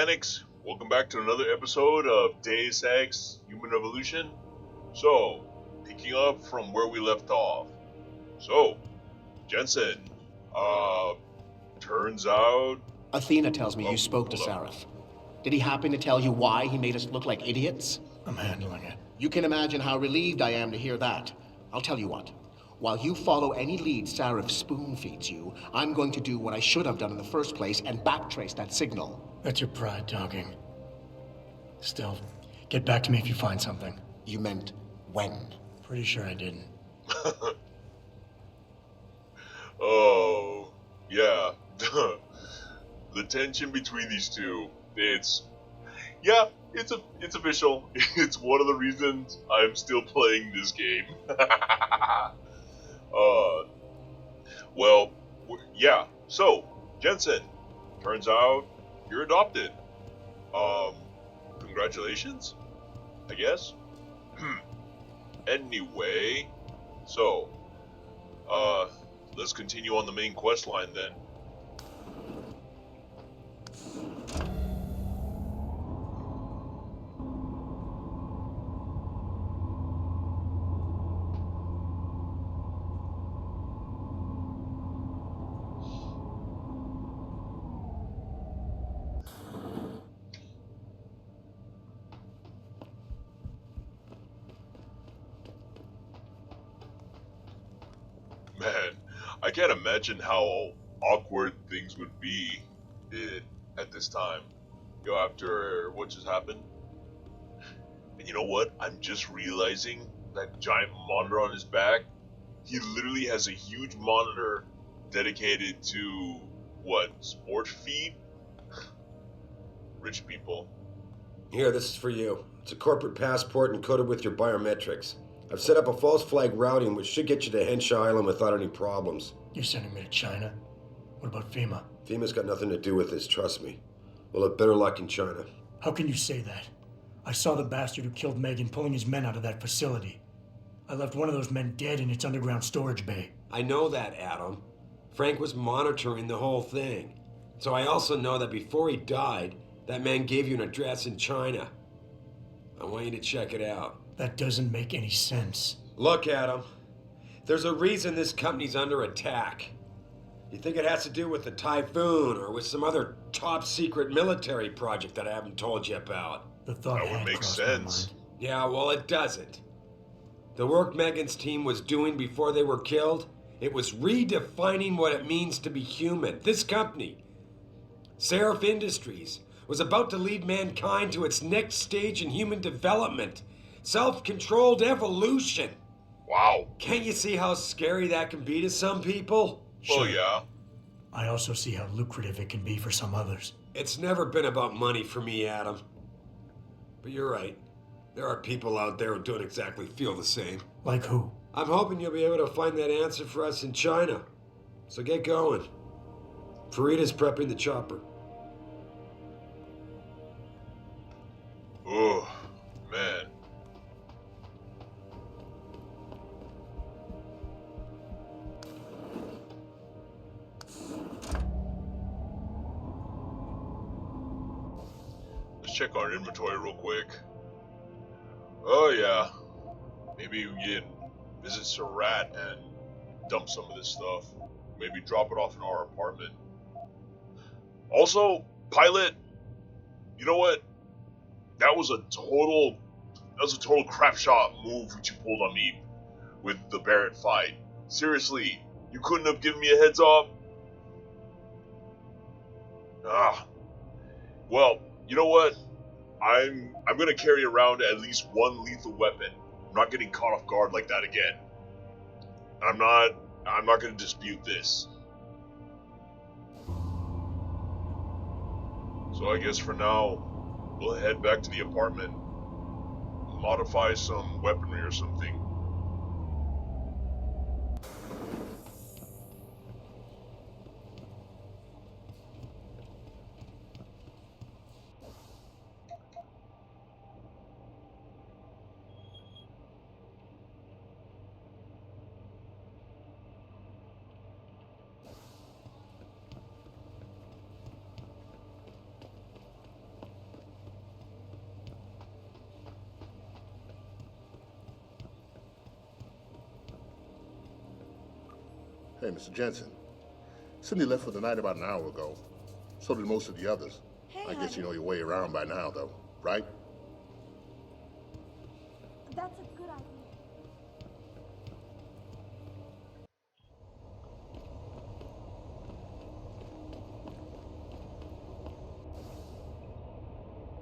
mechanics, welcome back to another episode of Deus Ex Human Evolution. So, picking up from where we left off. So, Jenson, turns out... Athena tells me you spoke to Sareth. Did he happen to tell you why he made us look like idiots? I'm handling it. You can imagine how relieved I am to hear that. I'll tell you what. While you follow any lead Sareth spoon-feeds you, I'm going to do what I should have done in the first place and backtrace that signal. That's your pride talking. Still, get back to me if you find something. You meant when? Pretty sure I didn't. Oh, yeah. The tension between these two, it's official. It's one of the reasons I'm still playing this game. Well, yeah. So, Jenson, turns out you're adopted. Congratulations, I guess. Anyway, so, let's continue on the main quest line then. Man, I can't imagine how awkward things would be at this time, after what just happened. And you know what? I'm just realizing that giant monitor on his back, he literally has a huge monitor dedicated to, sport feed? Rich people. Here, this is for you. It's a corporate passport encoded with your biometrics. I've set up a false flag routing which should get you to Henshaw Island without any problems. You're sending me to China? What about FEMA? FEMA's got nothing to do with this, trust me. We'll have better luck in China. How can you say that? I saw the bastard who killed Megan pulling his men out of that facility. I left one of those men dead in its underground storage bay. I know that, Adam. Frank was monitoring the whole thing. So I also know that before he died, that man gave you an address in China. I want you to check it out. That doesn't make any sense. Look, Adam. There's a reason this company's under attack. You think it has to do with the typhoon or with some other top secret military project that I haven't told you about? The thought That would make sense. Yeah, well, it doesn't. The work Megan's team was doing before they were killed, it was redefining what it means to be human. This company, Seraph Industries, was about to lead mankind to its next stage in human development. Self-controlled evolution. Wow. Can't you see how scary that can be to some people? Well, yeah. I also see how lucrative it can be for some others. It's never been about money for me, Adam. But you're right. There are people out there who don't exactly feel the same. Like who? I'm hoping you'll be able to find that answer for us in China. So get going. Farida's prepping the chopper. Oh, man. Let's check our inventory real quick. Oh yeah. Maybe we can visit Surratt and dump some of this stuff. Maybe drop it off in our apartment. Also, pilot, you know what? That was a total crap shot move which you pulled on me with the Barrett fight. Seriously, you couldn't have given me a heads up? Well, you know what? I'm gonna carry around at least one lethal weapon. I'm not getting caught off guard like that again. I'm not gonna dispute this. So I guess for now, we'll head back to the apartment, modify some weaponry or something. Hey, Mr. Jenson. Cindy left for the night about an hour ago. So did most of the others. Hey, I guess honey. you know your way around by now, though, right? That's a good idea.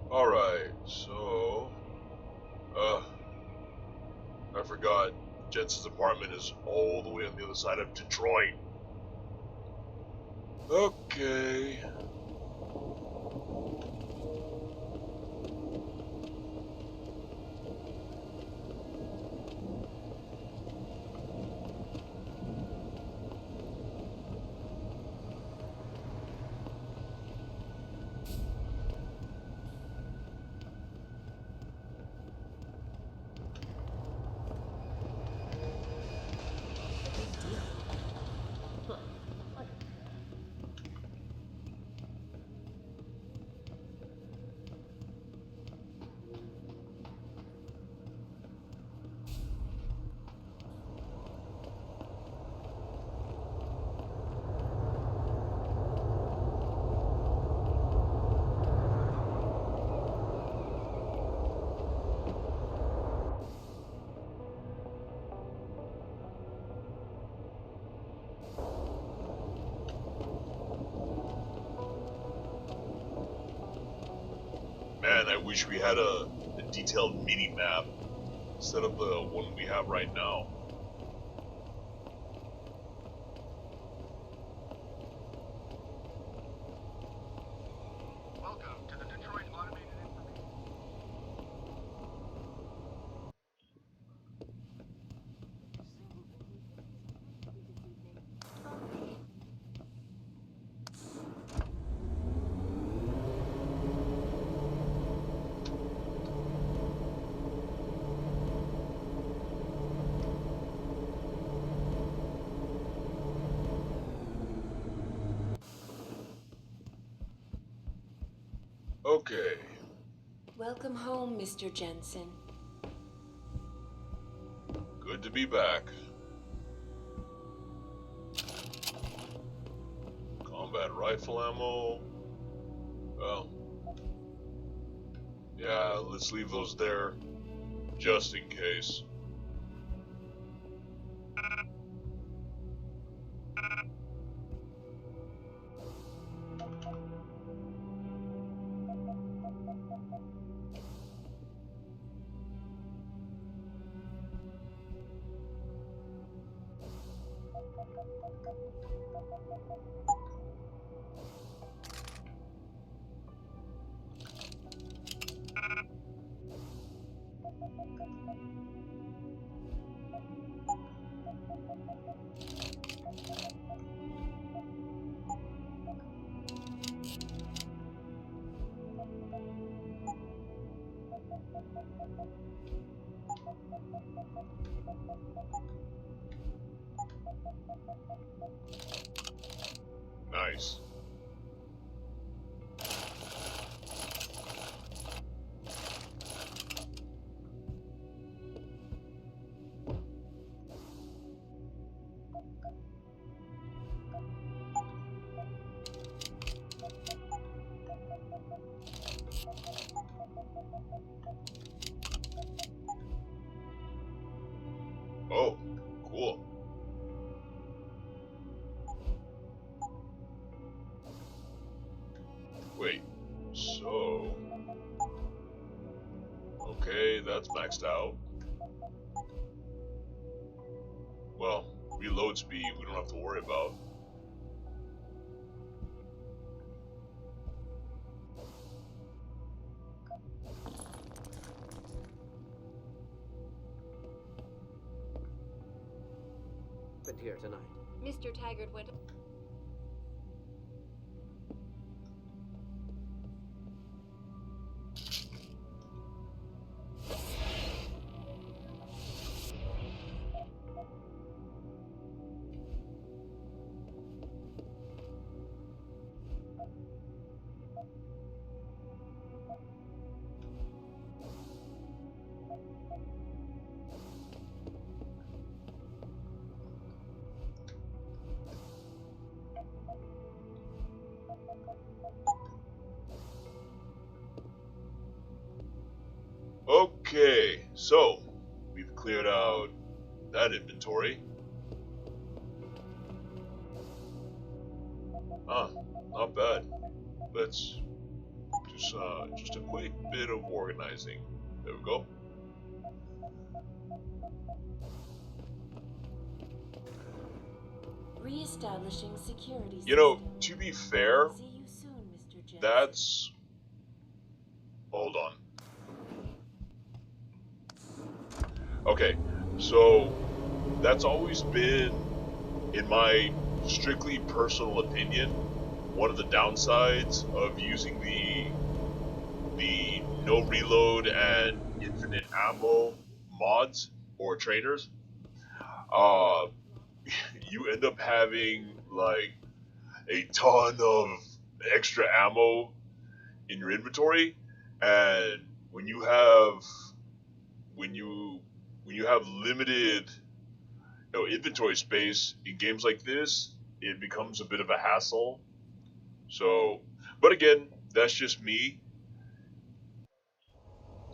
Alright, so... I forgot. Jenson's apartment is all the way on the other side of Detroit. Okay. Man, I wish we had a detailed mini map instead of the one we have right now. Welcome to the Detroit Automated Information. Okay. Welcome home, Mr. Jenson. Good to be back. Combat rifle ammo. Well. Yeah, let's leave those there. Just in case. Nice. Oh, cool. Wait, so... Okay, that's maxed out. Well, reload speed we don't have to worry about. Here tonight. Mr. Taggart went... So, we've cleared out that inventory. Not bad. Let's do just a quick bit of organizing. There we go. Reestablishing security. You know, system. to be fair, See you soon, Mr. Jensen. that's... Hold on. Okay, so that's always been, in my strictly personal opinion, one of the downsides of using the no reload and infinite ammo mods or trainers. You end up having like a ton of extra ammo in your inventory, and when you have limited inventory space in games like this, it becomes a bit of a hassle. So, but again, that's just me.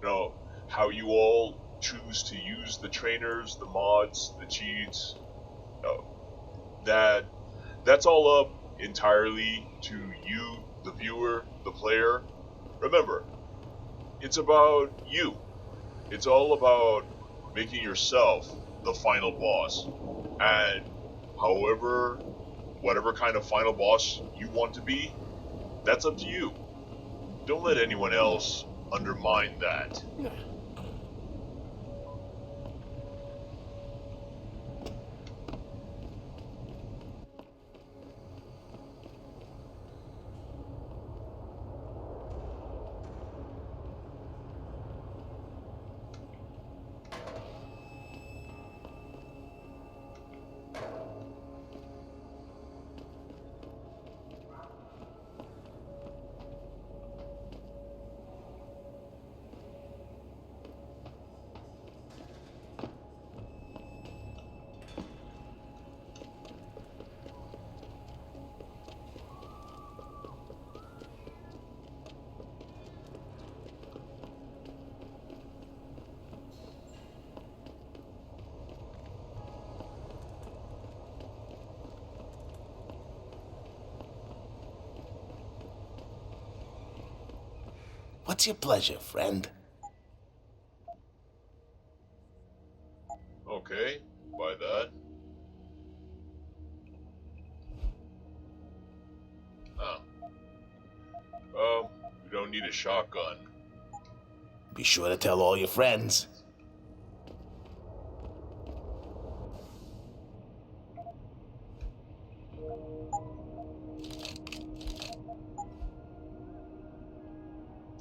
You know, how you all choose to use the trainers, the mods, the cheats, that that's all up entirely to you, the viewer, the player. Remember, it's about you. It's all about making yourself the final boss. And whatever kind of final boss you want to be, that's up to you. Don't let anyone else undermine that. What's your pleasure, friend? Okay, buy that. Oh. We don't need a shotgun. Be sure to tell all your friends.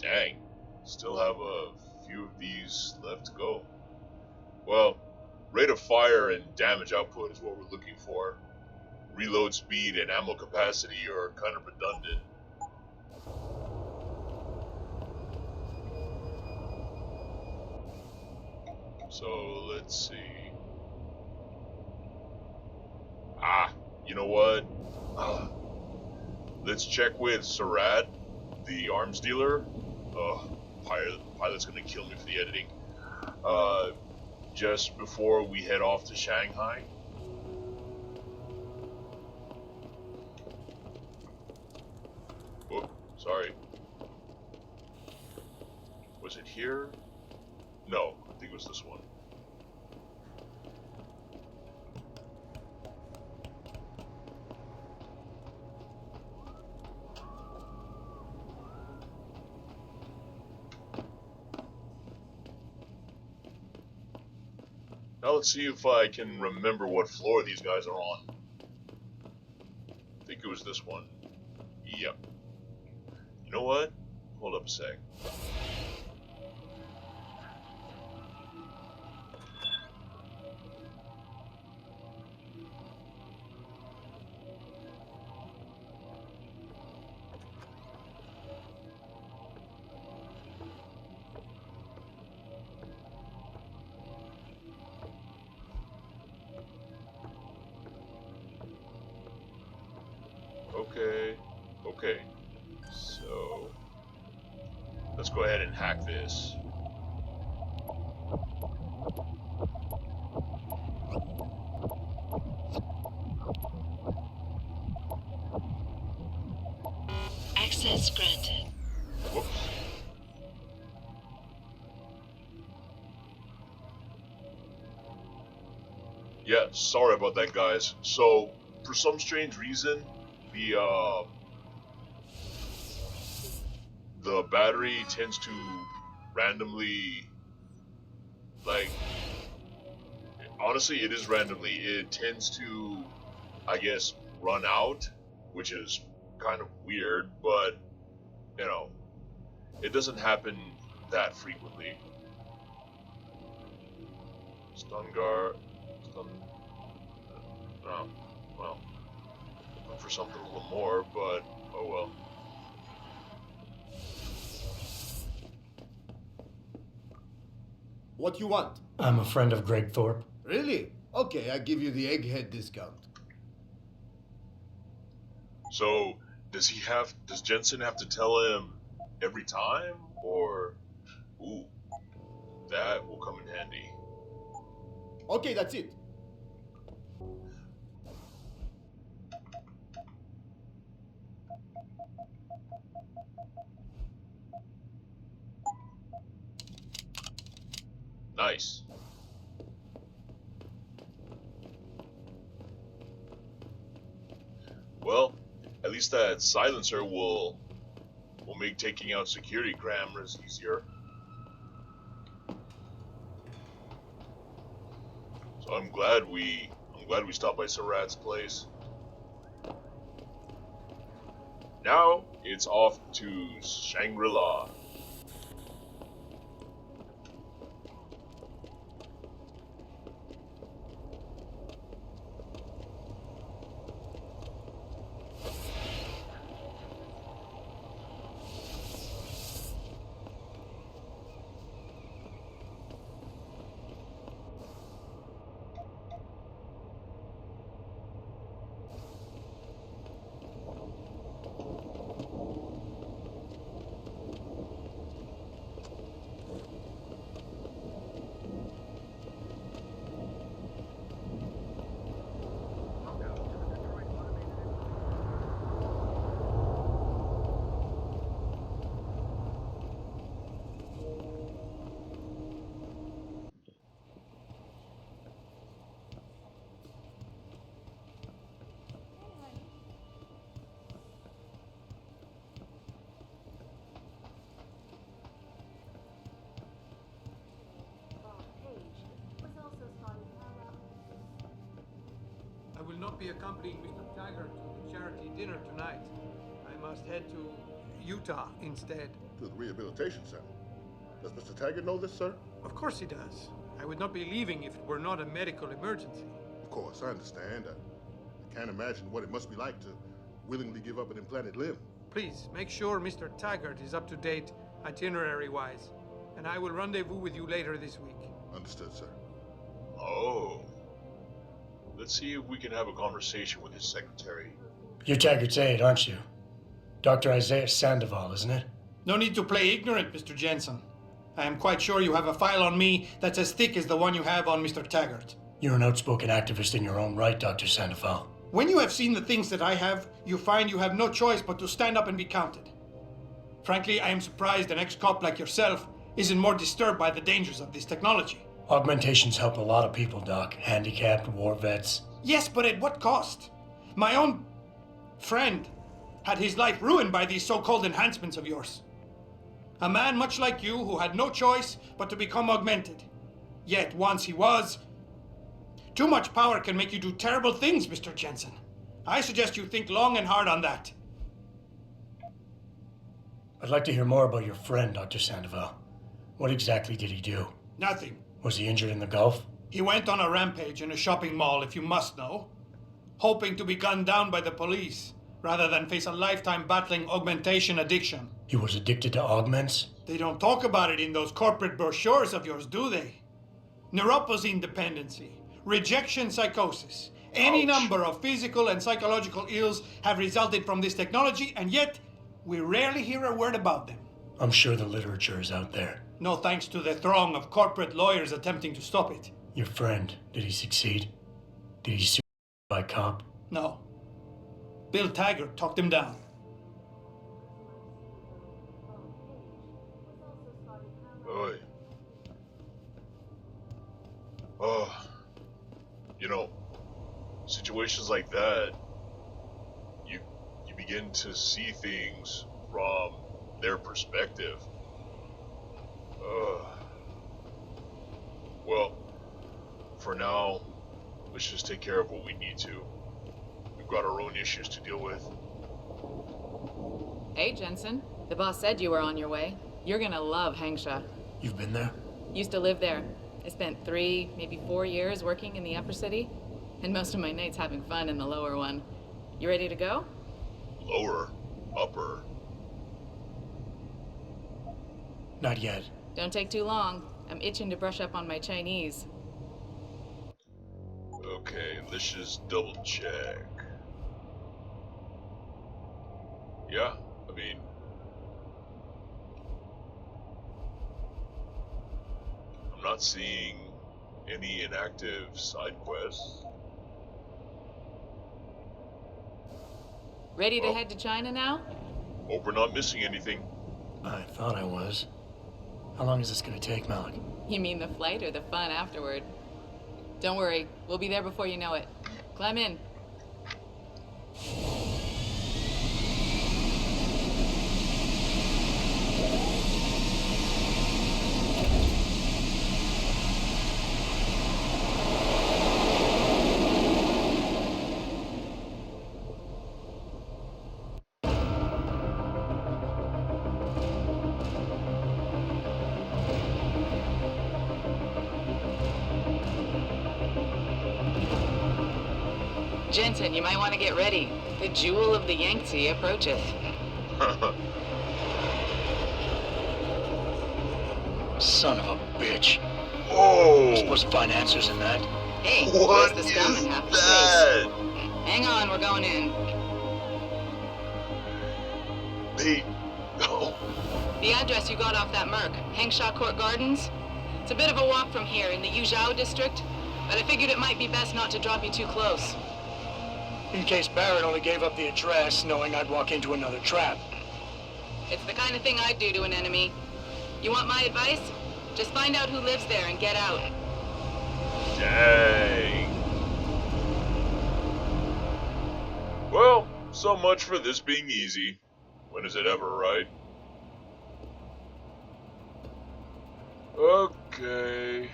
Dang, still have a few of these left to go. Well, rate of fire and damage output is what we're looking for. Reload speed and ammo capacity are kind of redundant. So let's see. You know what? Let's check with Sarad, the arms dealer. Pilot's gonna kill me for the editing. Just before we head off to Shanghai. Whoop, sorry. Was it here? No, I think it was this one. Now let's see if I can remember what floor these guys are on. I think it was this one. Yep. You know what? Hold up a sec. Okay. So let's go ahead and hack this. Access granted. Whoops. Yeah, sorry about that, guys. So, for some strange reason, the battery tends to randomly, like, honestly, it is randomly. It tends to, I guess, run out, which is kind of weird, but, you know, it doesn't happen that frequently. Stun guard. Stun. Oh, well. Look for something a little more, but oh well. What you want? I'm a friend of Greg Thorpe. Really? Okay, I give you the egghead discount. So, does Jensen have to tell him every time? Or, ooh, that will come in handy. Okay, that's it. Nice. Well, at least that silencer will make taking out security cameras easier. So I'm glad we stopped by Sarad's place. Now it's off to Shangri-La. I will not be accompanying Mr. Taggart to the charity dinner tonight. I must head to Utah instead. To the rehabilitation center. Does Mr. Taggart know this, sir? Of course he does. I would not be leaving if it were not a medical emergency. Of course, I understand. I can't imagine what it must be like to willingly give up an implanted limb. Please, make sure Mr. Taggart is up to date itinerary-wise, and I will rendezvous with you later this week. Understood, sir. Oh. Let's see if we can have a conversation with his secretary. You're Taggart's aide, aren't you? Dr. Isaiah Sandoval, isn't it? No need to play ignorant, Mr. Jenson. I am quite sure you have a file on me that's as thick as the one you have on Mr. Taggart. You're an outspoken activist in your own right, Dr. Sandoval. When you have seen the things that I have, you find you have no choice but to stand up and be counted. Frankly, I am surprised an ex-cop like yourself isn't more disturbed by the dangers of this technology. Augmentations help a lot of people, Doc. Handicapped, war vets. Yes, but at what cost? My own friend had his life ruined by these so-called enhancements of yours. A man much like you who had no choice but to become augmented. Yet once he was... Too much power can make you do terrible things, Mr. Jenson. I suggest you think long and hard on that. I'd like to hear more about your friend, Dr. Sandoval. What exactly did he do? Nothing. Was he injured in the Gulf? He went on a rampage in a shopping mall, if you must know, hoping to be gunned down by the police, rather than face a lifetime battling augmentation addiction. He was addicted to augments? They don't talk about it in those corporate brochures of yours, do they? Neuropathy dependency, rejection psychosis, any number of physical and psychological ills have resulted from this technology, and yet we rarely hear a word about them. I'm sure the literature is out there. No thanks to the throng of corporate lawyers attempting to stop it. Your friend, did he succeed? Did he sue by cop? No. Bill Taggart talked him down. Oy. Oh, you know, situations like that, you begin to see things from their perspective. Well, for now, let's just take care of what we need to. We've got our own issues to deal with. Hey, Jenson. The boss said you were on your way. You're gonna love Hangsha. You've been there? Used to live there. I spent 3, maybe 4 years working in the upper city, and most of my nights having fun in the lower one. You ready to go? Lower? Upper? Not yet. Don't take too long. I'm itching to brush up on my Chinese. Okay, let's just double check. Yeah, I mean, I'm not seeing any inactive side quests. Ready to head to China now? Hope we're not missing anything. I thought I was. How long is this gonna take, Malik? You mean the flight or the fun afterward? Don't worry, we'll be there before you know it. Climb in. Jenson, you might want to get ready. The jewel of the Yangtze approacheth. Son of a bitch. Oh! We're supposed to find answers in that. Hey, What where's the is scum in half the that? space? Hang on, we're going in. They... Oh. The address you got off that Merc, Hangshaw Court Gardens? It's a bit of a walk from here in the Yuzhou district, but I figured it might be best not to drop you too close. In case Barrett only gave up the address, knowing I'd walk into another trap. It's the kind of thing I'd do to an enemy. You want my advice? Just find out who lives there and get out. Dang. Well, so much for this being easy. When is it ever, right? Okay.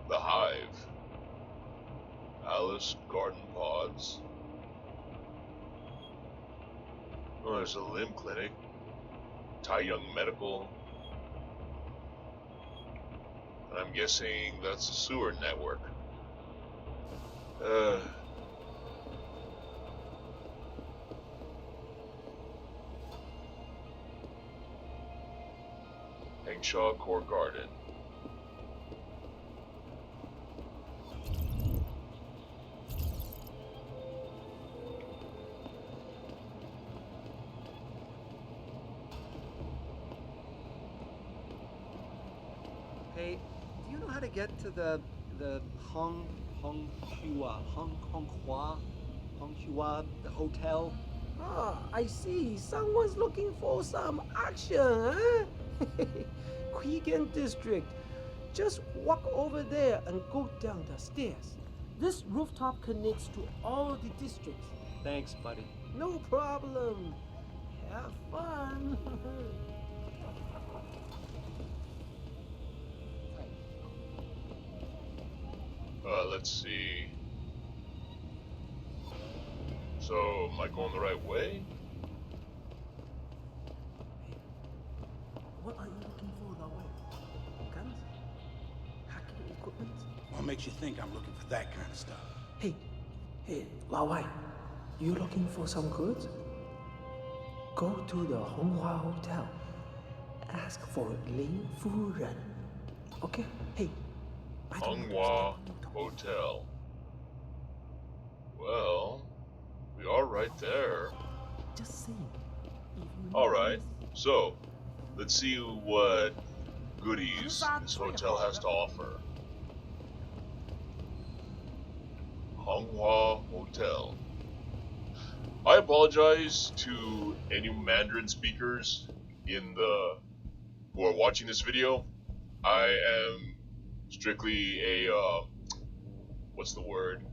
The Hive. Alice Garden Pods. Oh, there's a limb clinic. Tai Young Medical. And I'm guessing that's a sewer network. Hangshaw Court Garden. Hey, do you know how to get to the Honghua the hotel? Ah, I see. Someone's looking for some action, huh? Quigan District. Just walk over there and go down the stairs. This rooftop connects to all the districts. Thanks, buddy. No problem. Have fun. Let's see. So, am I going the right way? What are you looking for, Lawai? Guns? Hacking equipment? What makes you think I'm looking for that kind of stuff? Hey, Lawai, you looking for some goods? Go to the Honghua Hotel. Ask for Lin Fu Ren. Okay? Hey, Honghua Hotel. Well, we are right there. Just saying. Alright, so, let's see what goodies this hotel has to offer. Honghua Hotel. I apologize to any Mandarin speakers who are watching this video. I am strictly a what's the word?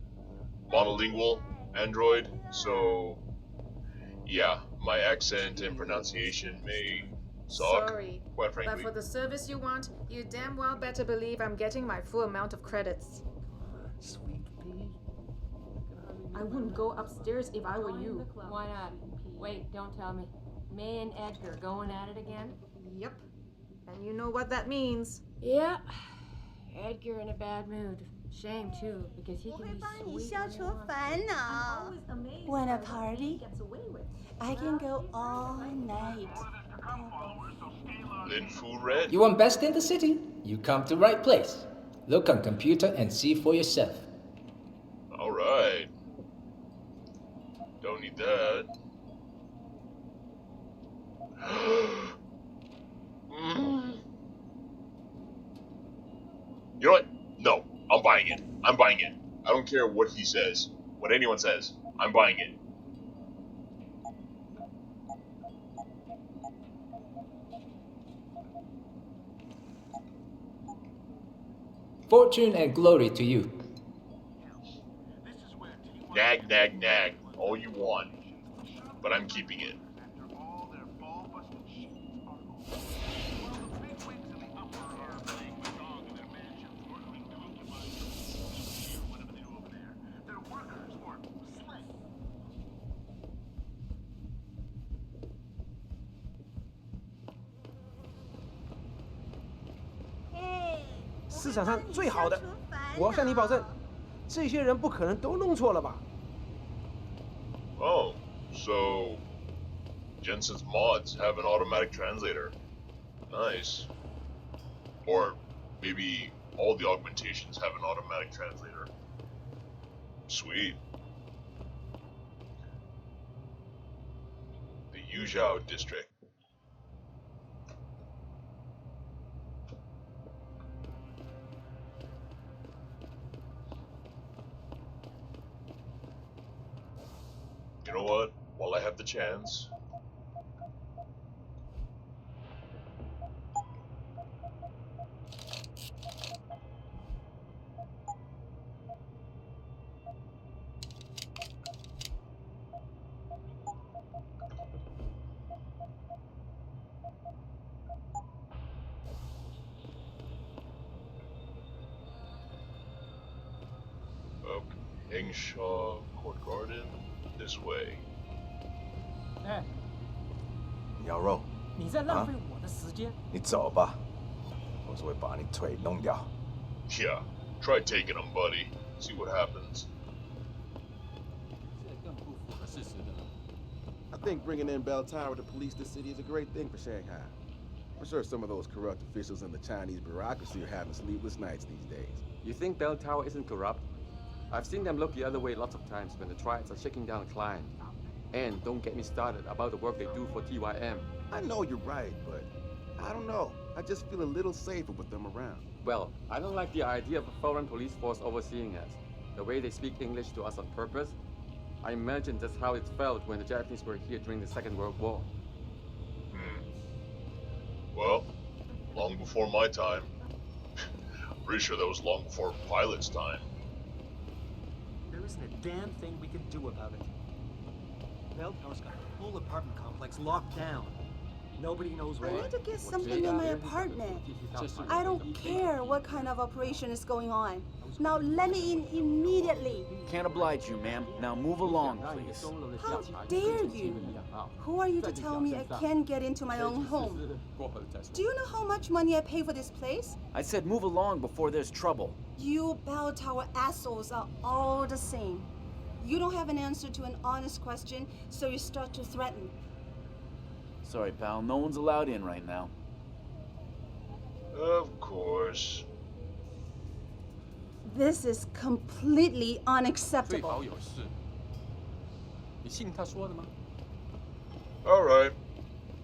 Monolingual android. So yeah, my accent and pronunciation may suck. Sorry, quite frankly. but for the service you want, you damn well better believe I'm getting my full amount of credits. Sweet pea. I wouldn't go upstairs if I were you. Why not? Wait, don't tell me. May and Edgar going at it again? Yep. And you know what that means. Yeah. Edgar in a bad mood. Shame too, because he can be sweet. Want a party? I can go all night. Lin Fu Red. You want best in the city? You come to right place. Look on computer and see for yourself. Alright. Don't need that. You know what? No, I'm buying it. I'm buying it. I don't care what he says, what anyone says. I'm buying it. Fortune and glory to you. Nag, nag, nag. All you want. But I'm keeping it. Hey. 市场上最好的，我要向你保证，这些人不可能都弄错了吧？ Oh, so Jenson's mods have an automatic translator. Nice. Or maybe all the augmentations have an automatic translator. Sweet. The Yuzhou district. You know what? While I have the chance, Hengshaw Court Garden, this way. 哎，鸟肉，你在浪费我的时间。你走吧，我是会把你腿弄掉。Yeah, try taking him, buddy. See what happens. 这更不符合事实的。 I think bringing in Bell Tower to police the city is a great thing for Shanghai. I'm sure some of those corrupt officials in the Chinese bureaucracy are having sleepless nights these days. You think Bell Tower isn't corrupt? I've seen them look the other way lots of times when the triads are shaking down a client. And don't get me started about the work they do for TYM. I know you're right, but I don't know. I just feel a little safer with them around. Well, I don't like the idea of a foreign police force overseeing us. The way they speak English to us on purpose. I imagine that's how it felt when the Japanese were here during the Second World War. Well, long before my time. Pretty sure that was long before Pilot's time. There isn't a damn thing we can do about it. Bell Tower's got the whole apartment complex locked down. Nobody knows why. I need to get something in my apartment. I don't care what kind of operation is going on. Now let me in immediately. Can't oblige you, ma'am. Now move along, please. How dare you? Who are you to tell me I can't get into my own home? Do you know how much money I pay for this place? I said move along before there's trouble. You Bell Tower assholes are all the same. You don't have an answer to an honest question, so you start to threaten. Sorry, pal. No one's allowed in right now. Of course. This is completely unacceptable. Alright.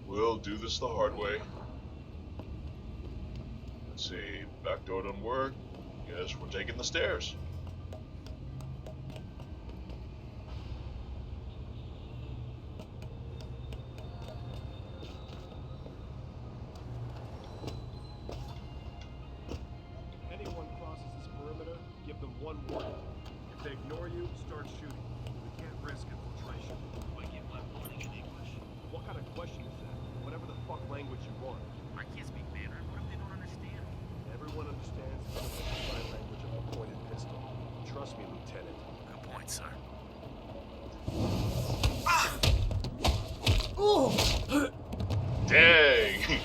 We'll do this the hard way. Let's see. Back door doesn't work. Guess we're taking the stairs. Dang!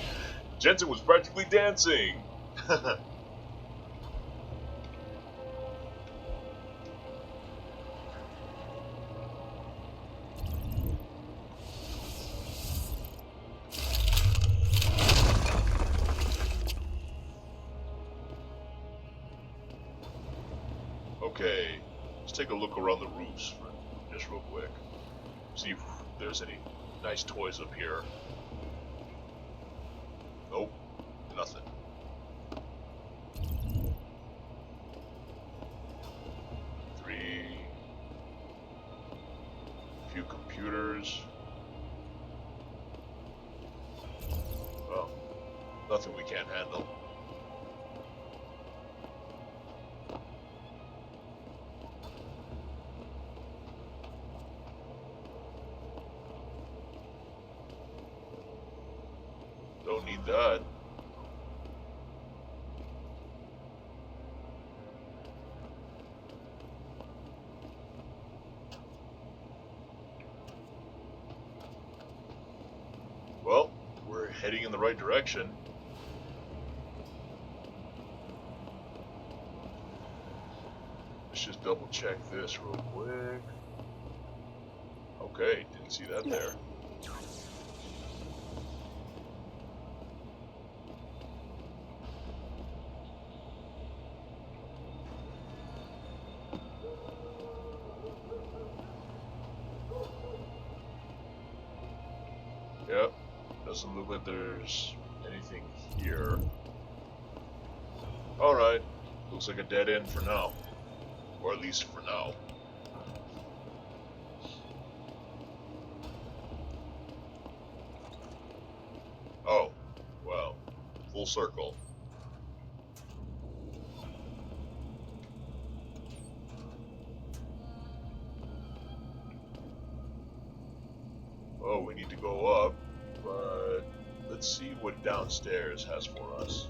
Jenson was practically dancing! Okay, let's take a look around the roofs just real quick. See if there's any nice toys up here. Nope, nothing. Few computers. Well, nothing we can't handle. Don't need that. Well, we're heading in the right direction. Let's just double check this real quick. Okay, didn't see that there. Yep, doesn't look like there's anything here. Alright, looks like a dead end for now. Or at least for now. Oh, well, full circle. Oh, we need to go up, but let's see what downstairs has for us.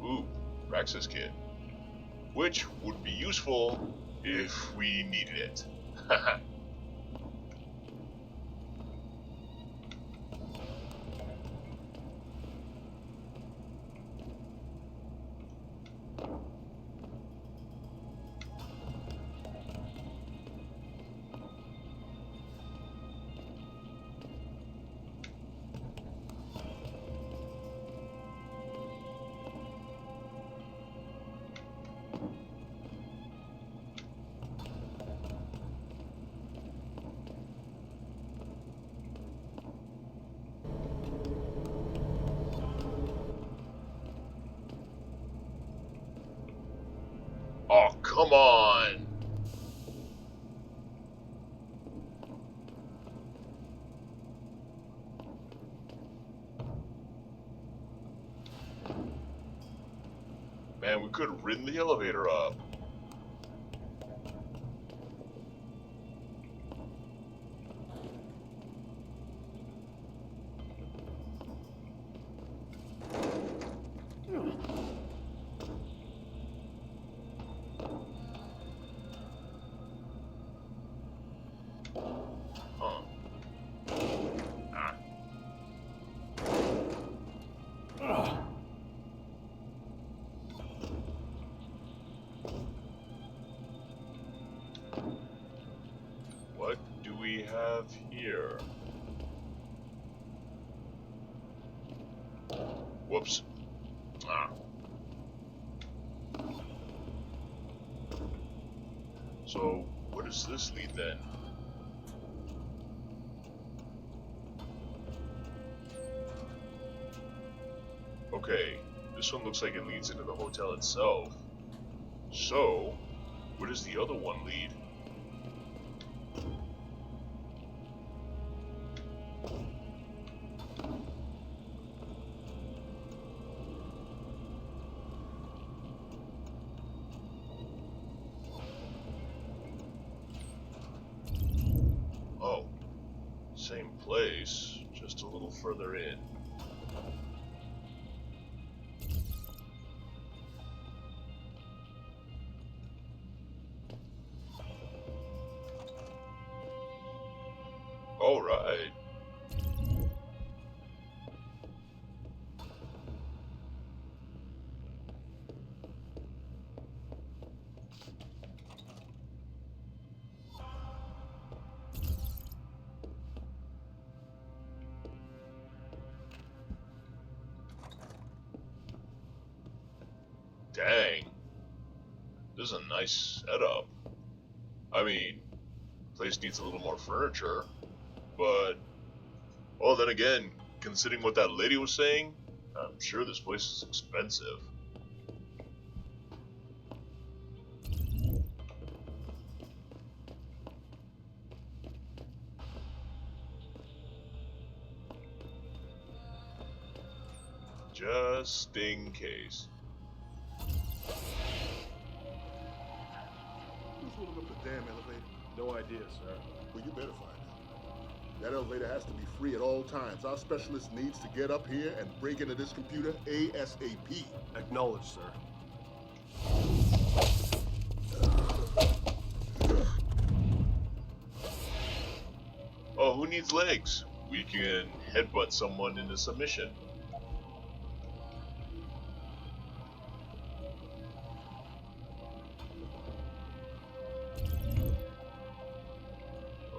Ooh, access kit. Which would be useful if we needed it. Haha. Oh, come on! Man, we could have ridden the elevator up. Huh. Ah. What do we have here? Whoops. Ah. So, where does this lead then? Okay, this one looks like it leads into the hotel itself. So, where does the other one lead? Oh, same place, just a little further in. Alright. Dang. This is a nice setup. I mean, place needs a little more furniture, but, well, then again, considering what that lady was saying, I'm sure this place is expensive. Just in case. Who's holding up the damn elevator? No idea, sir. Well, you better find out. That elevator has to be free at all times. Our specialist needs to get up here and break into this computer ASAP. Acknowledged, sir. Oh, who needs legs? We can headbutt someone into submission.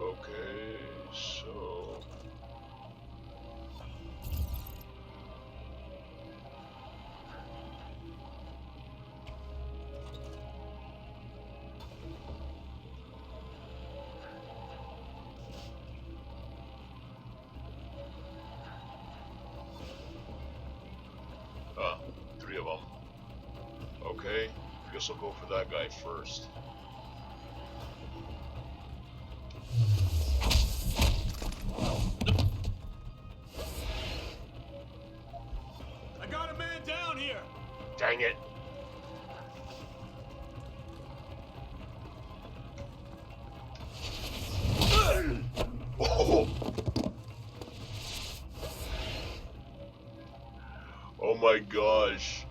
Okay, so... three of them. Okay, I guess I'll go for that guy first. I got a man down here! Dang it! Oh! Oh my gosh.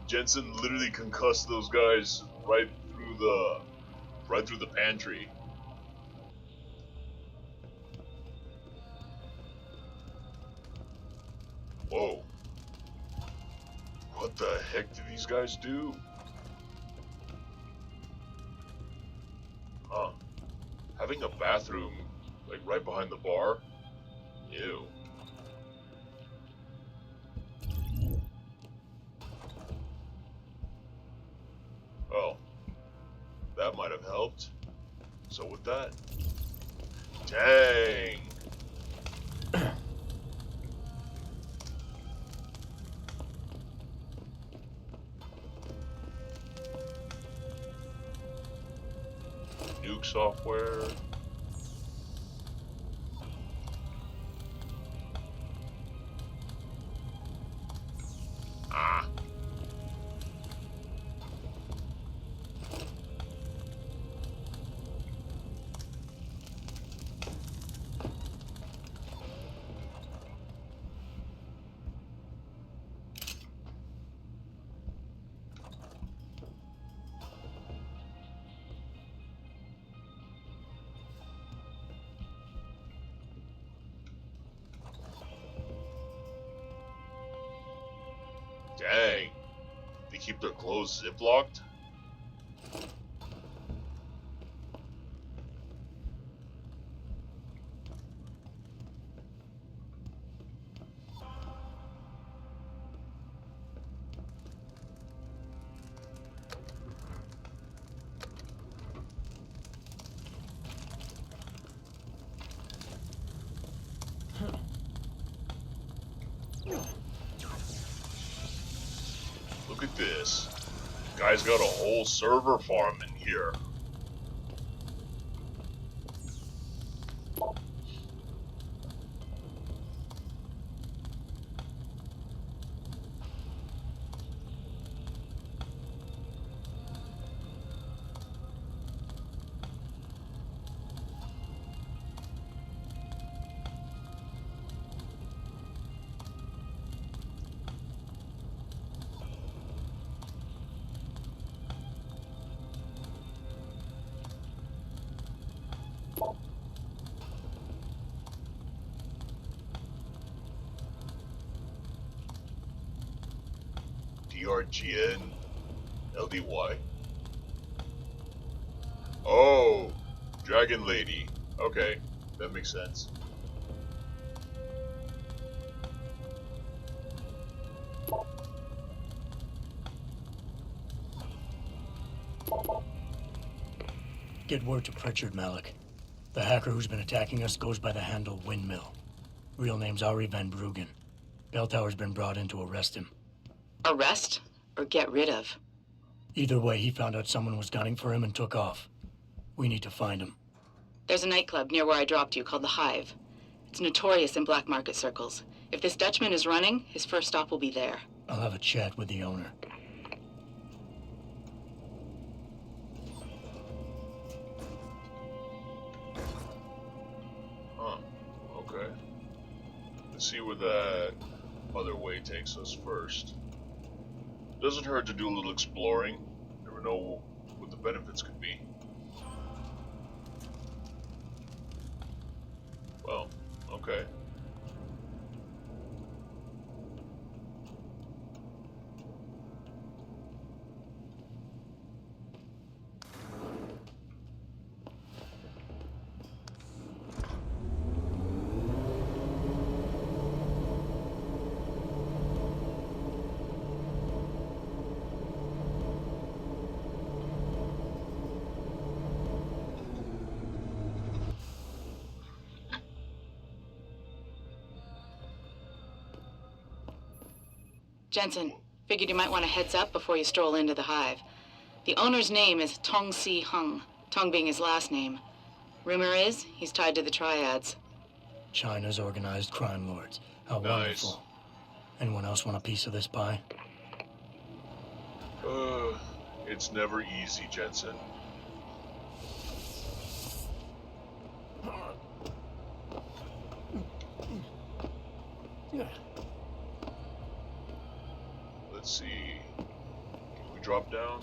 Jenson literally concussed those guys right through the pantry. Whoa. What the heck do these guys do? Huh. Having a bathroom, like, right behind the bar? Ew. Oh. That might have helped. So with that... Dang! Nuke software. Ah. Dang. They keep their clothes ziplocked? Look at this. Guy's got a whole server farm in here. DRGN LDY. Oh, Dragon Lady. Okay, that makes sense. Get word to Pritchard, Malik. The hacker who's been attacking us goes by the handle Windmill. Real name's Ari Van Bruggen. Bell Tower's been brought in to arrest him. Arrest or get rid of? Either way, he found out someone was gunning for him and took off. We need to find him. There's a nightclub near where I dropped you called the Hive. It's notorious in black market circles. If this Dutchman is running, his first stop will be there. I'll have a chat with the owner. Okay. Let's see where that other way takes us first. Doesn't hurt to do a little exploring. Never know what the benefits could be. Well, okay. Jenson, figured you might want a heads up before you stroll into the Hive. The owner's name is Tong Si Hung, Tong being his last name. Rumor is he's tied to the Triads. China's organized crime lords. How Nice. wonderful. Anyone else want a piece of this pie? It's never easy, Jenson. Let's see. Can we drop down?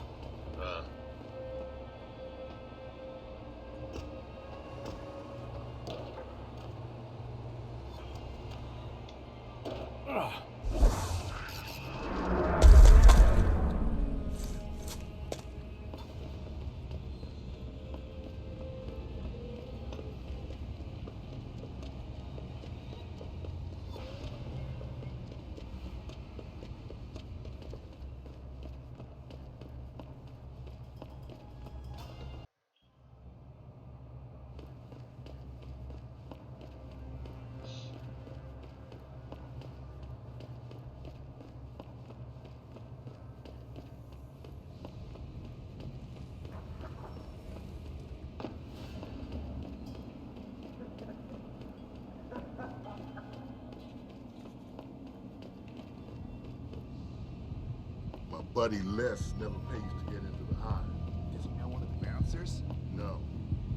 My buddy Les never pays to get into the Hive. Does he know one of the bouncers? No.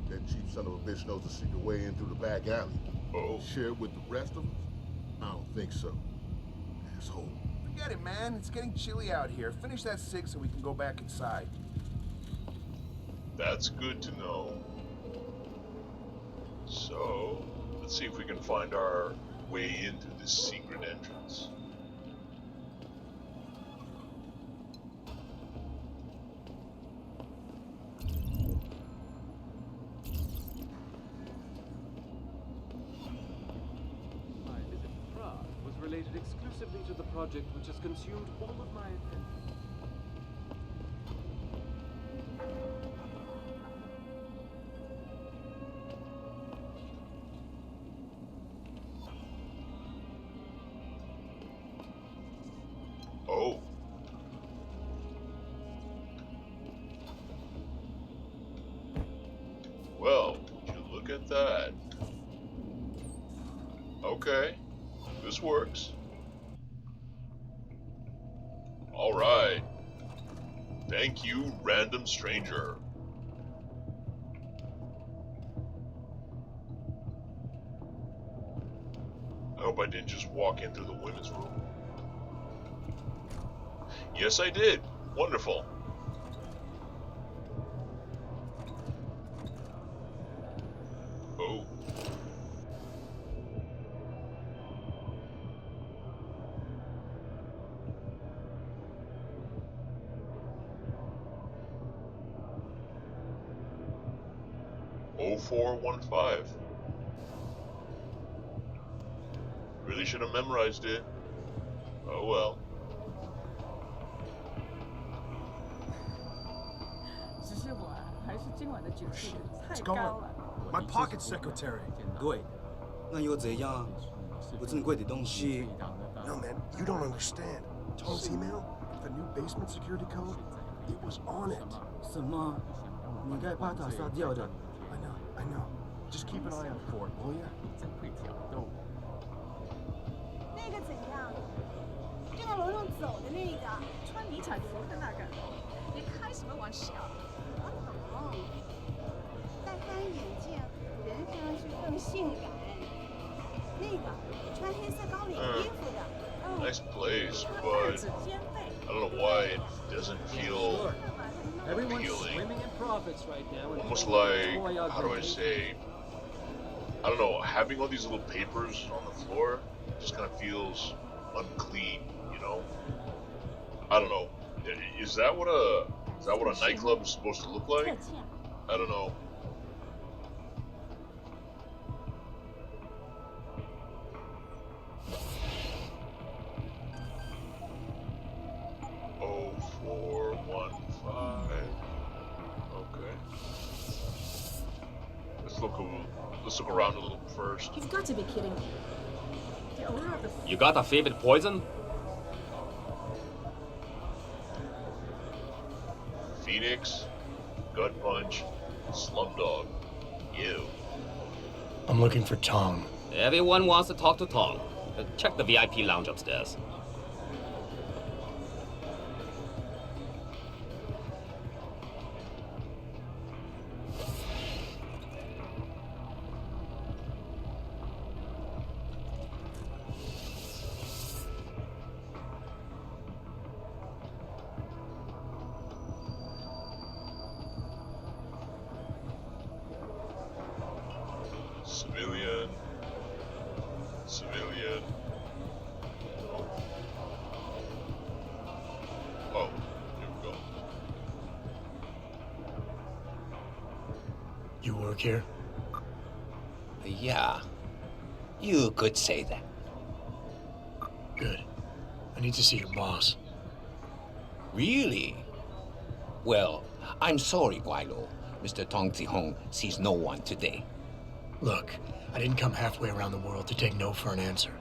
That cheap son of a bitch knows the secret way in through the back alley. Oh. Share it with the rest of us? I don't think so. Asshole. Forget it, man. It's getting chilly out here. Finish that cig so we can go back inside. That's good to know. So, let's see if we can find our way into this secret entrance. My visit to Prague was related exclusively to the project which has consumed all of my attention. Oh. Well, would you look at that? Okay, this works. Alright. Thank you, random stranger. I hope I didn't just walk in through the women's room. Yes, I did. Wonderful. Oh. 0415. Really should have memorized it. Oh well. It's going. My pocket secretary. 对，那又怎样？不珍贵的东西。No man, you don't understand. Tong's email, the new basement security code, it was on it. 什么？你该把他杀掉的。I know. Just keep an eye out for it, will ya? 那个怎样？正在楼上走的那个，穿迷彩服的那个。你开什么玩笑？我懂。戴黑眼镜，人看上去更性感。那个穿黑色高领衣服的。Nice place, but I don't know why it doesn't feel Everyone's appealing. swimming in profits right now. Almost like, how do I say, I don't know, having all these little papers on the floor just kind of feels unclean, you know? I don't know. Is that what a nightclub is supposed to look like? I don't know. Let's look around a little first. You've got to be kidding me. The owner of the... You got a favorite poison? Phoenix, Gut Punch, Slumdog. You. I'm looking for Tong. Everyone wants to talk to Tong. Check the VIP lounge upstairs. Civilian. Oh, here we go. You work here? Yeah. You could say that. Good. I need to see your boss. Really? Well, I'm sorry, Guilo. Mr. Tong Zihong sees no one today. Look, I didn't come halfway around the world to take no for an answer.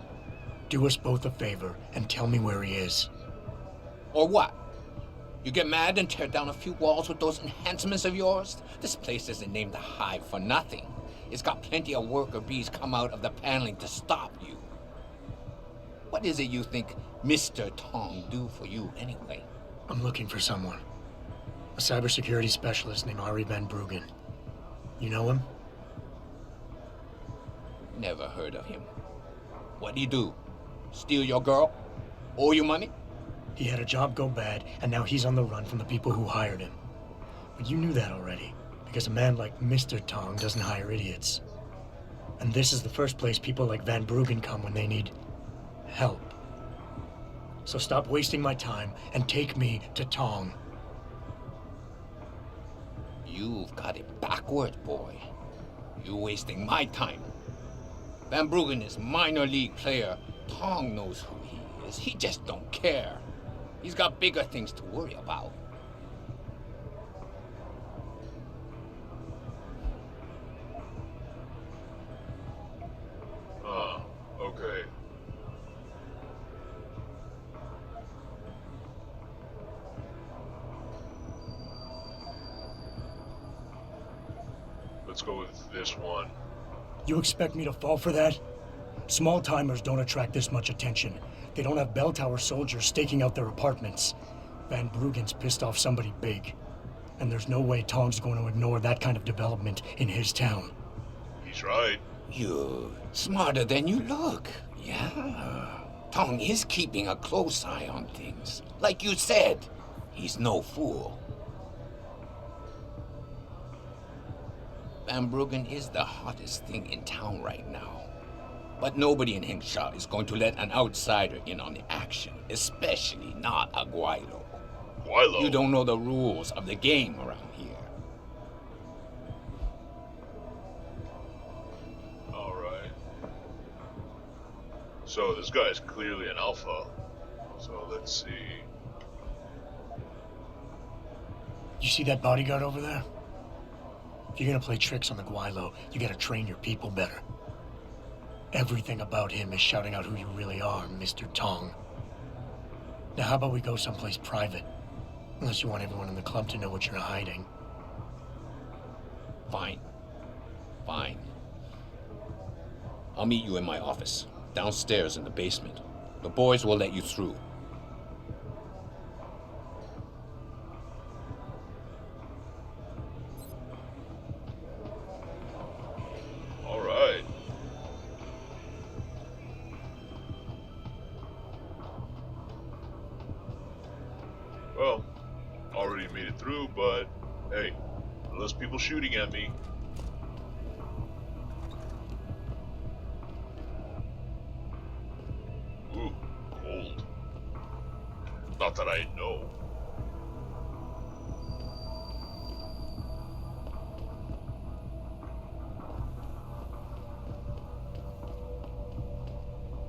Do us both a favor and tell me where he is. Or what? You get mad and tear down a few walls with those enhancements of yours? This place isn't named the Hive for nothing. It's got plenty of worker bees come out of the paneling to stop you. What is it you think Mr. Tong do for you anyway? I'm looking for someone. A cybersecurity specialist named Ari Van Bruggen. You know him? Never heard of him. What do you do? Steal your girl? Owe you money? He had a job go bad, and now he's on the run from the people who hired him. But you knew that already, because a man like Mr. Tong doesn't hire idiots. And this is the first place people like Van Bruggen come when they need help. So stop wasting my time and take me to Tong. You've got it backward, boy. You're wasting my time. Van Bruggen is minor league player. Tong knows who he is. He just don't care. He's got bigger things to worry about. Okay. Let's go with this one. You expect me to fall for that? Small-timers don't attract this much attention. They don't have bell tower soldiers staking out their apartments. Van Bruggen's pissed off somebody big. And there's no way Tong's going to ignore that kind of development in his town. He's right. You're smarter than you look. Yeah. Tong is keeping a close eye on things. Like you said, he's no fool. Van Bruggen is the hottest thing in town right now. But nobody in Hengsha is going to let an outsider in on the action, especially not a Guilo. Guilo? You don't know the rules of the game around here. So this guy is clearly an alpha. So let's see. You see that bodyguard over there? If you're gonna play tricks on the Guaylo, you gotta train your people better. Everything about him is shouting out who you really are, Mr. Tong. Now how about we go someplace private? Unless you want everyone in the club to know what you're hiding. Fine. Fine. I'll meet you in my office, downstairs in the basement. The boys will let you through. All right. Well, already made it through, but hey, less people shooting at me. Ooh, cold. Not that I know.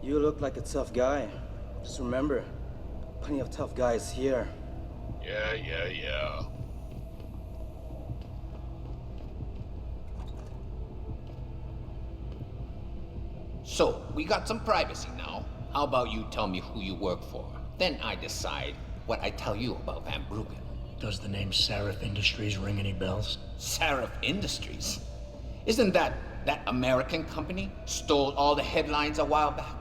You look like a tough guy. Just remember, plenty of tough guys here. Yeah. So, we got some privacy now. How about you tell me who you work for? Then I decide what I tell you about Van Bruggen. Does the name Seraph Industries ring any bells? Seraph Industries? Isn't that American company stole all the headlines a while back?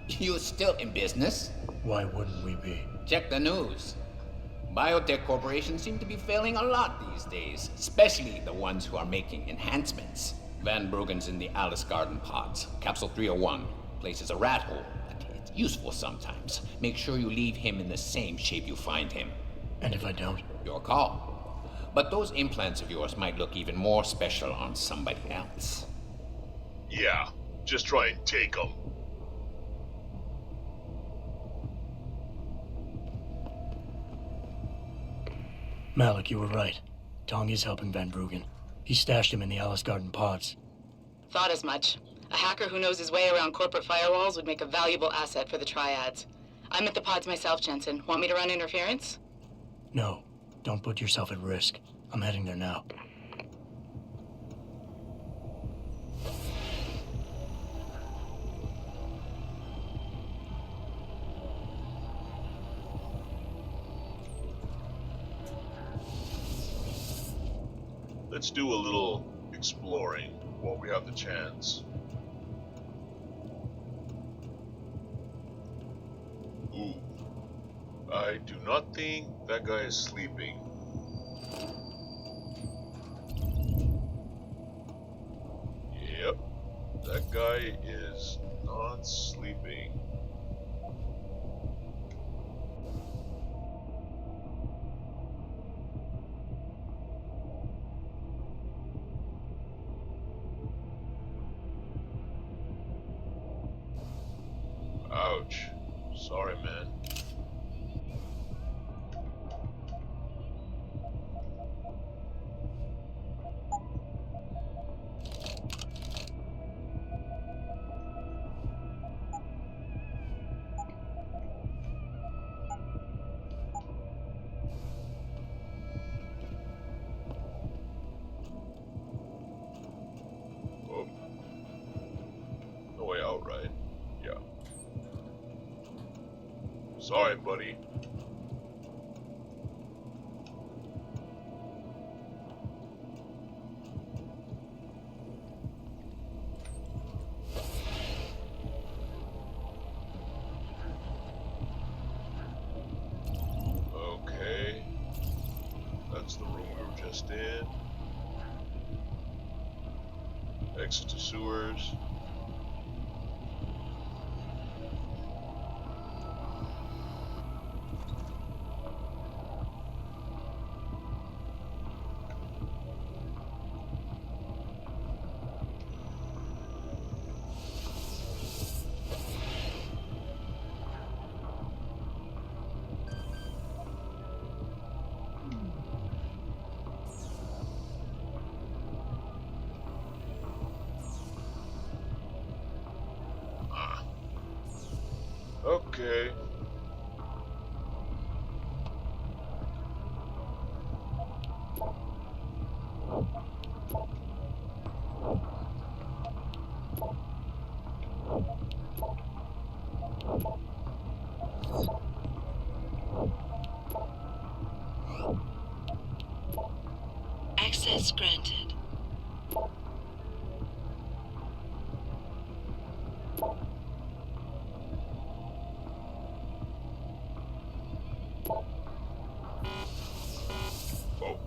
You're still in business? Why wouldn't we be? Check the news. Biotech corporations seem to be failing a lot these days, especially the ones who are making enhancements. Van Bruggen's in the Alice Garden pods. Capsule 301. Place is a rat hole, but it's useful sometimes. Make sure you leave him in the same shape you find him. And if I don't? Your call. But those implants of yours might look even more special on somebody else. Yeah, just try and take them. Malik, you were right. Tong is helping Van Bruggen. He stashed him in the Alice Garden pods. Thought as much. A hacker who knows his way around corporate firewalls would make a valuable asset for the triads. I'm at the pods myself, Jenson. Want me to run interference? No, don't put yourself at risk. I'm heading there now. Let's do a little exploring while we have the chance. Ooh. I do not think that guy is sleeping. Yep. That guy is not sleeping. Ouch. Sorry, man. Oh. No way out, right? Yeah. Sorry, buddy. Okay. That's the room we were just in. Exit to sewers. Okay. Access granted. Oh.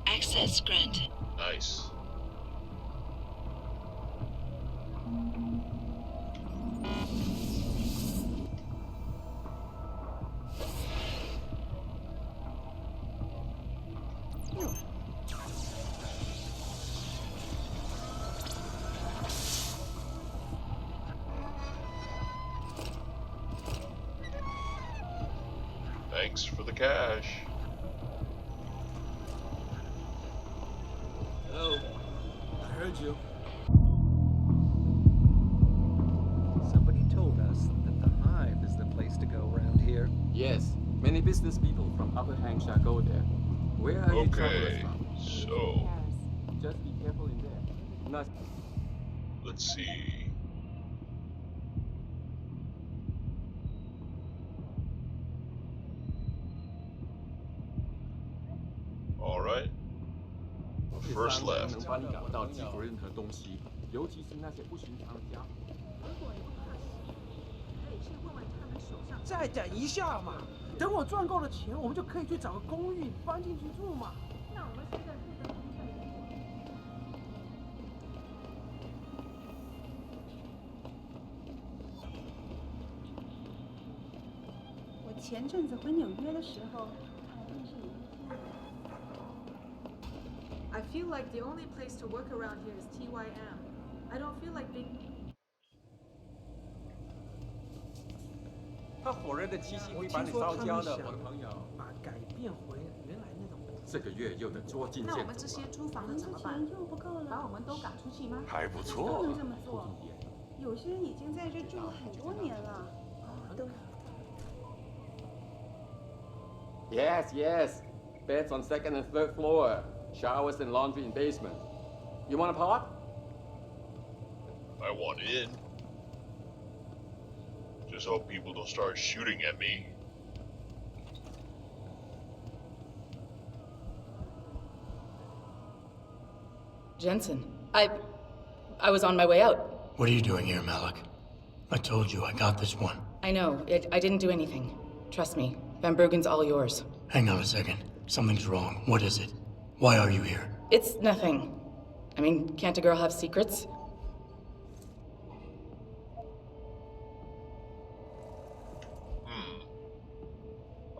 Access granted. Nice. Thanks for the cash. Hello. I heard you. Somebody told us that the Hive is the place to go around here. Yes, many business people from Upper Hampshire go there. Where are you travelers Okay, from? so Just be careful in there. Not let's see. All right. First left. 能帮你找到寄回任何东西，尤其是那些不寻常的家伙。再等一下嘛，等我赚够了钱，我们就可以去找个公寓搬进去住嘛。那我们现在住的公寓。我前阵子回纽约的时候，还认识一个。 I feel like the only place to work around here is TYM. I don't feel like being. 他火热的气息会把你烧焦的，我的朋友。把改变回原来那种。这个月又得捉襟见肘。那我们这些租房的怎么办？又不够了，把我们都赶出去吗？还不错。不能这么做。有些人已经在这住了很多年了，都。 Yes, yes. Beds on second and third floor. Showers and laundry in basement. You want a pot? I want in. Just hope people don't start shooting at me. Jenson, I was on my way out. What are you doing here, Malik? I told you I got this one. I know. I didn't do anything. Trust me. Van Bergen's all yours. Hang on a second. Something's wrong. What is it? Why are you here? It's nothing. I mean, can't a girl have secrets?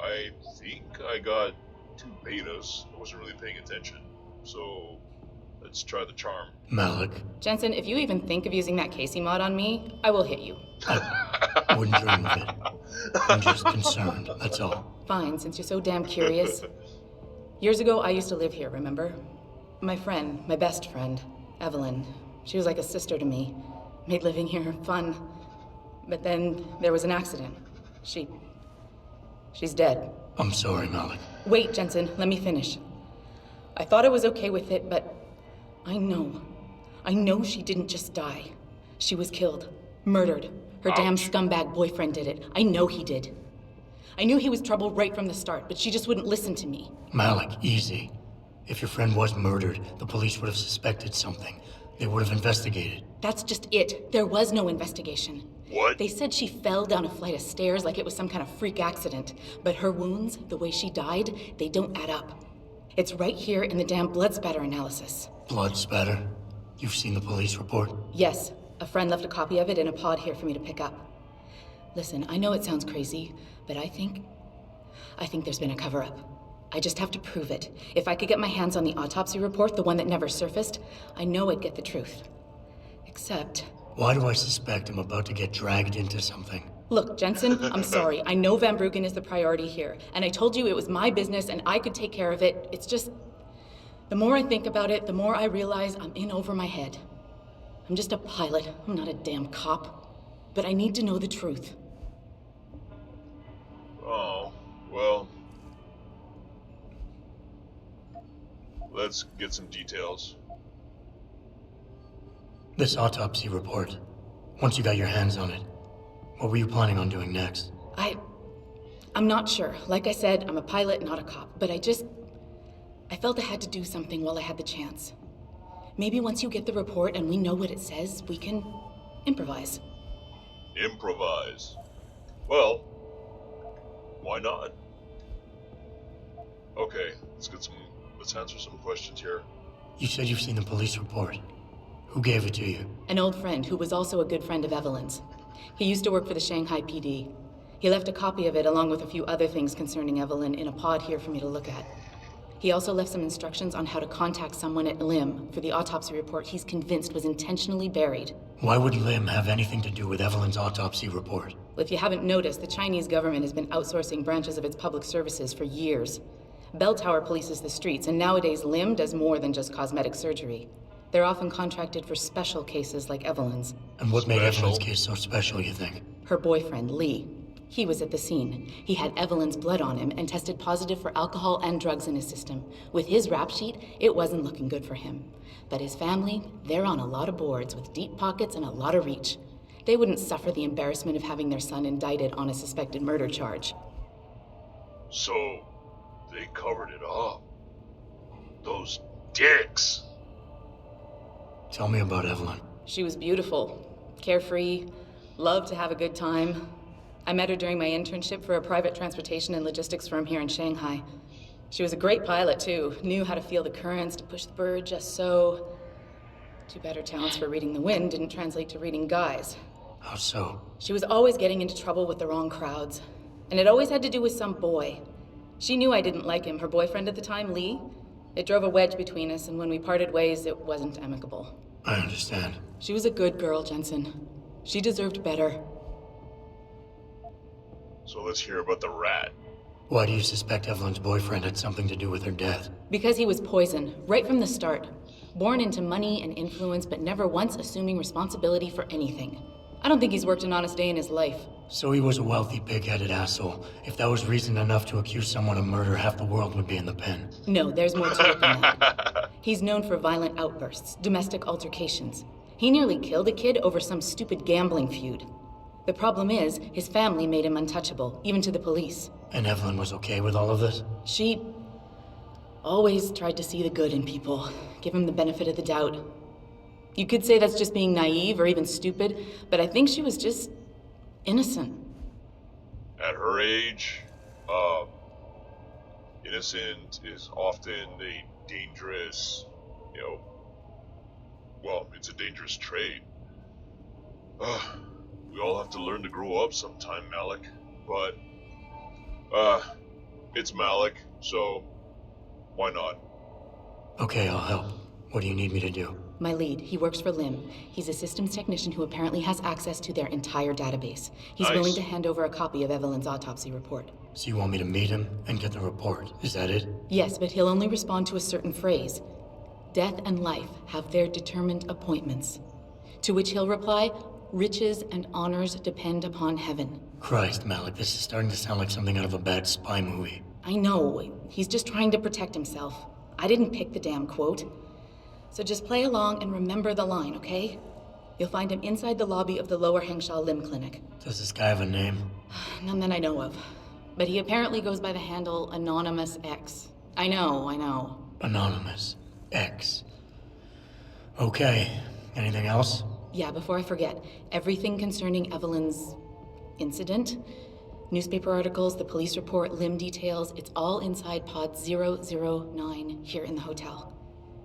I think I got 2 betas. I wasn't really paying attention. So, let's try the charm. Malik. Jenson, if you even think of using that Casey mod on me, I will hit you. I wouldn't dream of it. I'm just concerned, that's all. Fine, since you're so damn curious. Years ago, I used to live here, remember? My friend, my best friend, Evelyn. She was like a sister to me. Made living here fun. But then there was an accident. She's dead. I'm sorry, Malik. Wait, Jenson, let me finish. I thought I was okay with it, but I know she didn't just die. She was killed. Murdered. Her damn scumbag boyfriend did it. I know he did. I knew he was trouble right from the start, but she just wouldn't listen to me. Malik, easy. If your friend was murdered, the police would have suspected something. They would have investigated. That's just it. There was no investigation. What? They said she fell down a flight of stairs like it was some kind of freak accident. But her wounds, the way she died, they don't add up. It's right here in the damn blood spatter analysis. Blood spatter? You've seen the police report? Yes. A friend left a copy of it in a pod here for me to pick up. Listen, I know it sounds crazy, but I think there's been a cover-up. I just have to prove it. If I could get my hands on the autopsy report, the one that never surfaced, I know I'd get the truth. Except... Why do I suspect I'm about to get dragged into something? Look, Jenson, I'm sorry. I know Van Bruggen is the priority here, and I told you it was my business and I could take care of it. It's just... The more I think about it, the more I realize I'm in over my head. I'm just a pilot. I'm not a damn cop. But I need to know the truth. Oh, well... Let's get some details. This autopsy report. Once you got your hands on it, what were you planning on doing next? I'm not sure. Like I said, I'm a pilot, not a cop. But I felt I had to do something while I had the chance. Maybe once you get the report and we know what it says, we can improvise. Improvise? Well, why not? Okay, let's answer some questions here. You said you've seen the police report. Who gave it to you? An old friend who was also a good friend of Evelyn's. He used to work for the Shanghai PD. He left a copy of it along with a few other things concerning Evelyn in a pod here for me to look at. He also left some instructions on how to contact someone at LIM for the autopsy report he's convinced was intentionally buried. Why would LIM have anything to do with Evelyn's autopsy report? Well, if you haven't noticed, the Chinese government has been outsourcing branches of its public services for years. Bell Tower polices the streets, and nowadays LIM does more than just cosmetic surgery. They're often contracted for special cases like Evelyn's. And what made Evelyn's case so special, you think? Her boyfriend, Lee. He was at the scene. He had Evelyn's blood on him and tested positive for alcohol and drugs in his system. With his rap sheet, it wasn't looking good for him. But his family, they're on a lot of boards with deep pockets and a lot of reach. They wouldn't suffer the embarrassment of having their son indicted on a suspected murder charge. So, they covered it up. Those dicks! Tell me about Evelyn. She was beautiful, carefree, loved to have a good time. I met her during my internship for a private transportation and logistics firm here in Shanghai. She was a great pilot, too. Knew how to feel the currents, to push the bird just so. Too bad her talents for reading the wind didn't translate to reading guys. How so? She was always getting into trouble with the wrong crowds. And it always had to do with some boy. She knew I didn't like him. Her boyfriend at the time, Lee. It drove a wedge between us, and when we parted ways, it wasn't amicable. I understand. She was a good girl, Jenson. She deserved better. So let's hear about the rat. Why do you suspect Evelyn's boyfriend had something to do with her death? Because he was poison, right from the start. Born into money and influence, but never once assuming responsibility for anything. I don't think he's worked an honest day in his life. So he was a wealthy, pig-headed asshole. If that was reason enough to accuse someone of murder, half the world would be in the pen. No, there's more to it than that. He's known for violent outbursts, domestic altercations. He nearly killed a kid over some stupid gambling feud. The problem is, his family made him untouchable, even to the police. And Evelyn was okay with all of this? She always tried to see the good in people, give him the benefit of the doubt. You could say that's just being naive or even stupid, but I think she was just innocent. At her age, innocent is often a dangerous, well, it's a dangerous trait. We all have to learn to grow up sometime, Malik. But, it's Malik, so why not? Okay, I'll help. What do you need me to do? My lead, he works for LIM. He's a systems technician who apparently has access to their entire database. He's willing to hand over a copy of Evelyn's autopsy report. So you want me to meet him and get the report? Is that it? Yes, but he'll only respond to a certain phrase. Death and life have their determined appointments. To which he'll reply, riches and honors depend upon heaven. Christ, Malik, this is starting to sound like something out of a bad spy movie. I know. He's just trying to protect himself. I didn't pick the damn quote. So just play along and remember the line, okay? You'll find him inside the lobby of the Lower Hengsha Limb Clinic. Does this guy have a name? None that I know of. But he apparently goes by the handle Anonymous X. I know. Anonymous X. Okay. Anything else? Yeah, before I forget, everything concerning Evelyn's incident, newspaper articles, the police report, limb details, it's all inside pod 009 here in the hotel.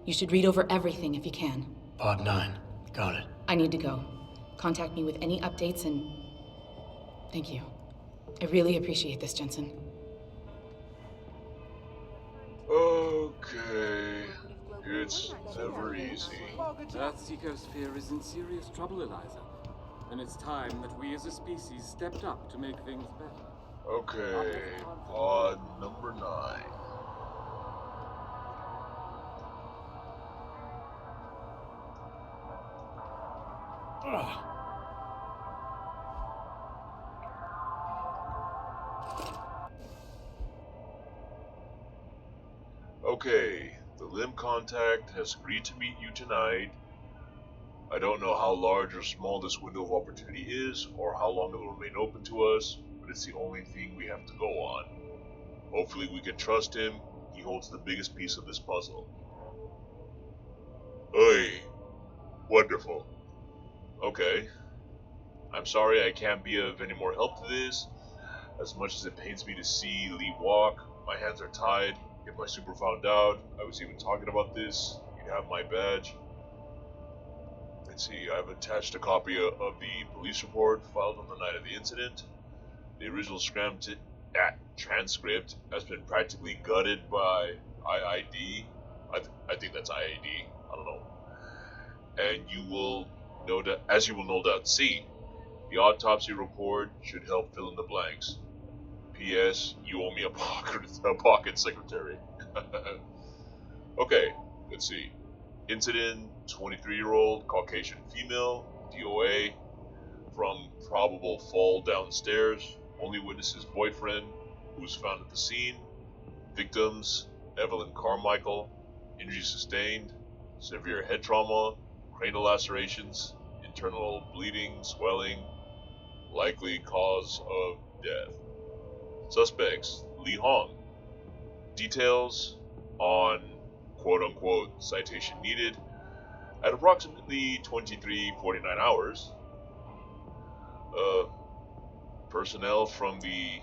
You should read over everything if you can. Pod 9. Got it. I need to go. Contact me with any updates and... Thank you. I really appreciate this, Jenson. Okay. It's never easy. That Seeker's fear is in serious trouble, Eliza. And it's time that we as a species stepped up to make things better. Okay, pod number 9. Ugh. Okay, the limb contact has agreed to meet you tonight. I don't know how large or small this window of opportunity is, or how long it will remain open to us, but it's the only thing we have to go on. Hopefully we can trust him. He holds the biggest piece of this puzzle. Oy. Wonderful. Okay. I'm sorry I can't be of any more help to this. As much as it pains me to see Lee walk, my hands are tied. If my super found out I was even talking about this, you'd have my badge. Let's see, I've attached a copy of the police report filed on the night of the incident. The original transcript has been practically gutted by IID. I think that's IAD. I don't know. And you will no doubt see, the autopsy report should help fill in the blanks. P.S. You owe me a pocket secretary. Okay, let's see. Incident: 23-year-old Caucasian female, DOA, from probable fall downstairs. Only witnesses: boyfriend, who was found at the scene. Victims: Evelyn Carmichael. Injury sustained: severe head trauma, cranial lacerations, internal bleeding, swelling. Likely cause of death. Suspects: Lee Hong. Details on quote-unquote citation needed. At approximately 23:49 hours, personnel from the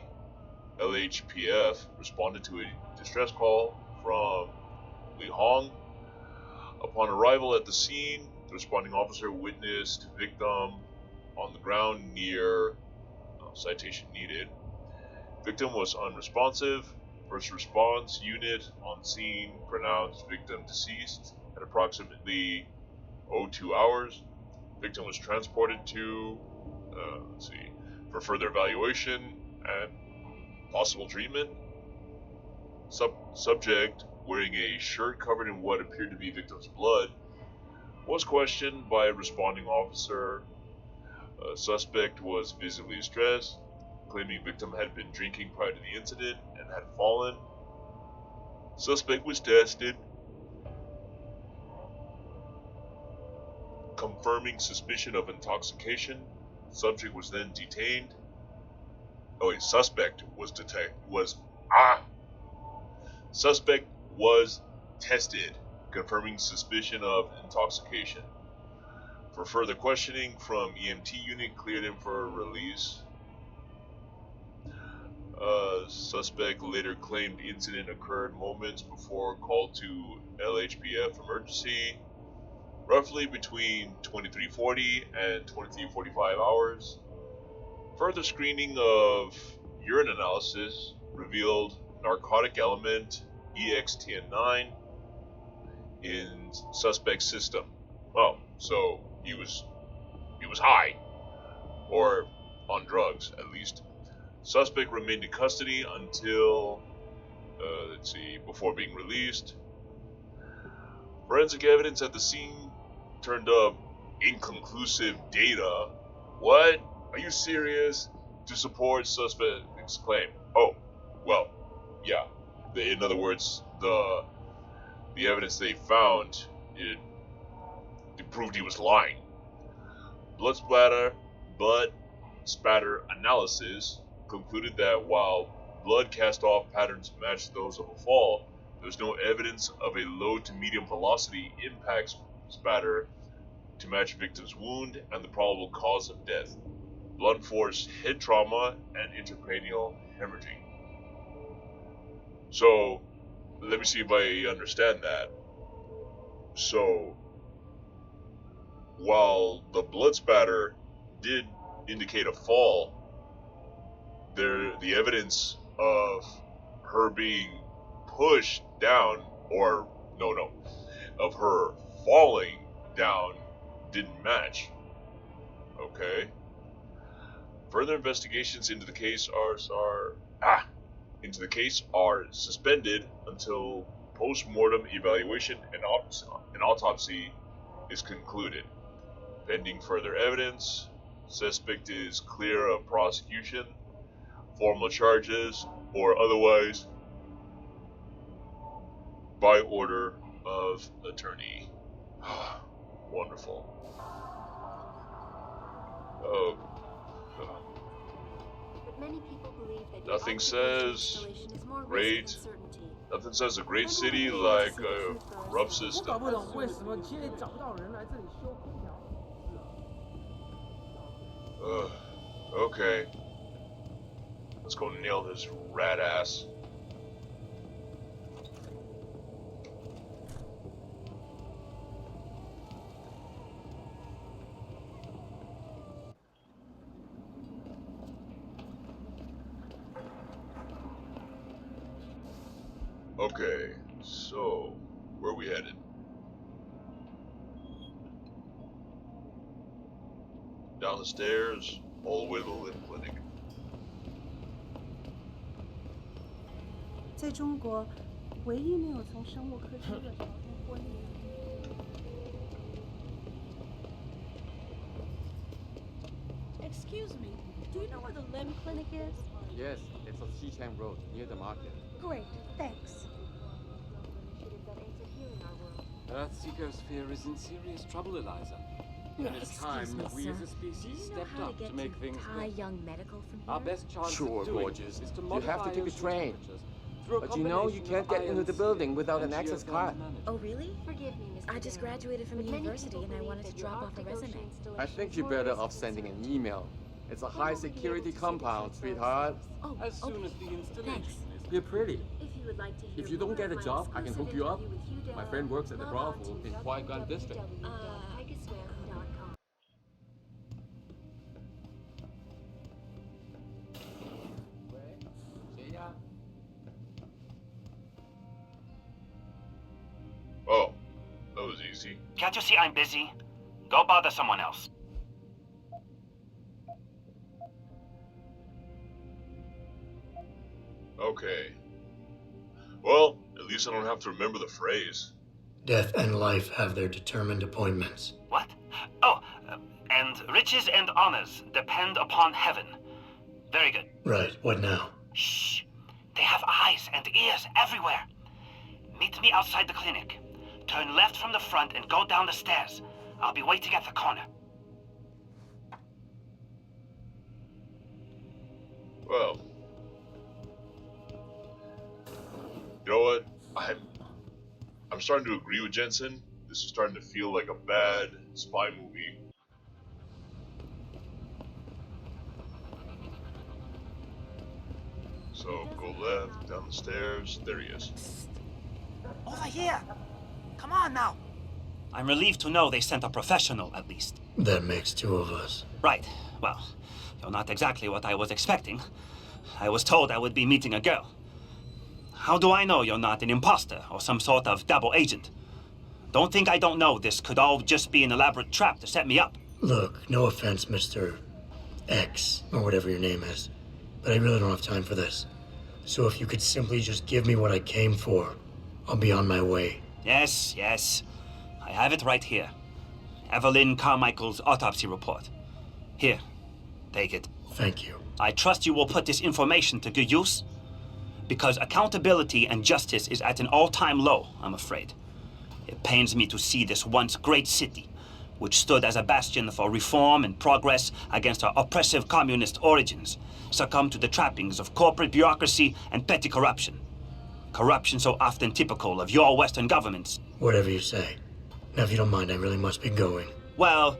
LHPF responded to a distress call from Lee Hong. Upon arrival at the scene, the responding officer witnessed victim on the ground near citation needed. Victim was unresponsive. First response unit on scene pronounced victim deceased at approximately 02 hours. Victim was transported to, for further evaluation and possible treatment. Subject, wearing a shirt covered in what appeared to be victim's blood, was questioned by a responding officer. Suspect was visibly distressed, claiming victim had been drinking prior to the incident and had fallen. Suspect was tested, confirming suspicion of intoxication. Subject was then detained. Suspect was tested, confirming suspicion of intoxication. For further questioning from EMT unit, cleared him for release. Suspect later claimed the incident occurred moments before call to LHPF emergency, roughly between 23:40 and 23:45 hours. Further screening of urine analysis revealed narcotic element EXTN9 in suspect's system. Oh, so he was high, or on drugs at least. Suspect remained in custody until, before being released. Forensic evidence at the scene turned up inconclusive data. What? Are you serious? To support suspect's claim. Oh, well, yeah. In other words, the evidence they found, it proved he was lying. Blood spatter analysis concluded that while blood cast-off patterns matched those of a fall, there was no evidence of a low to medium velocity impact spatter to match victim's wound and the probable cause of death: blunt force head trauma and intracranial hemorrhaging. So, let me see if I understand that. So, while the blood spatter did indicate a fall, the evidence of her being pushed down, or no, of her falling down didn't match. Okay. Further investigations into the case are suspended until post-mortem evaluation and autopsy is concluded. Pending further evidence, suspect is clear of prosecution, formal charges, or otherwise by order of attorney. Wonderful. Oh. But many people believe that Nothing says great. Nothing says a great city like a rough system. Okay. Let's go nail this rat ass. Okay, so where are we headed? Down the stairs, all the way to the limb clinic. 在中国，唯一没有从生物科技热潮中获利的。Excuse me, do you know where the limb clinic is? Yes, it's on Xichang Road, near the market. Great, thanks. Earth's ecosphere is in serious trouble, Eliza. And it's time that we as a species stepped up to make things better. Young medical from here? Our best chance Sure, of doing gorgeous. is to You have to modify take a ocean train. temperatures through a But you know, you combination can't of get into the ionization building without an and access geothermal card. management. Oh, really? Forgive me, Mr. I just graduated from university and I wanted to drop off a resume. I think you're better off sending an email. It's a high-security compound, sweetheart. Oh, as soon as the installation is You're pretty. If you would like to hear If you don't more get a of my job, I can exclusive hook you up. interview with Hugh My Dell, friend works at the log on brothel to in Huaigan District. www.pegasusweb.com. Oh, that was easy. Can't you see I'm busy? Go bother someone else. Okay. Well, at least I don't have to remember the phrase. Death and life have their determined appointments. What? Oh, and riches and honors depend upon heaven. Very good. Right, what now? Shh. They have eyes and ears everywhere. Meet me outside the clinic. Turn left from the front and go down the stairs. I'll be waiting at the corner. Well, you know what? I'm starting to agree with Jenson. This is starting to feel like a bad spy movie. So go left, down the stairs. There he is. Over here! Come on now! I'm relieved to know they sent a professional, at least. That makes two of us. Right. Well, you're not exactly what I was expecting. I was told I would be meeting a girl. How do I know you're not an imposter or some sort of double agent? Don't think I don't know this could all just be an elaborate trap to set me up. Look, no offense, Mr. X, or whatever your name is, but I really don't have time for this. So if you could simply just give me what I came for, I'll be on my way. Yes, yes. I have it right here. Evelyn Carmichael's autopsy report. Here, take it. Thank you. I trust you will put this information to good use, because accountability and justice is at an all-time low, I'm afraid. It pains me to see this once great city, which stood as a bastion for reform and progress against our oppressive communist origins, succumb to the trappings of corporate bureaucracy and petty corruption. Corruption so often typical of your Western governments. Whatever you say. Now, if you don't mind, I really must be going. Well,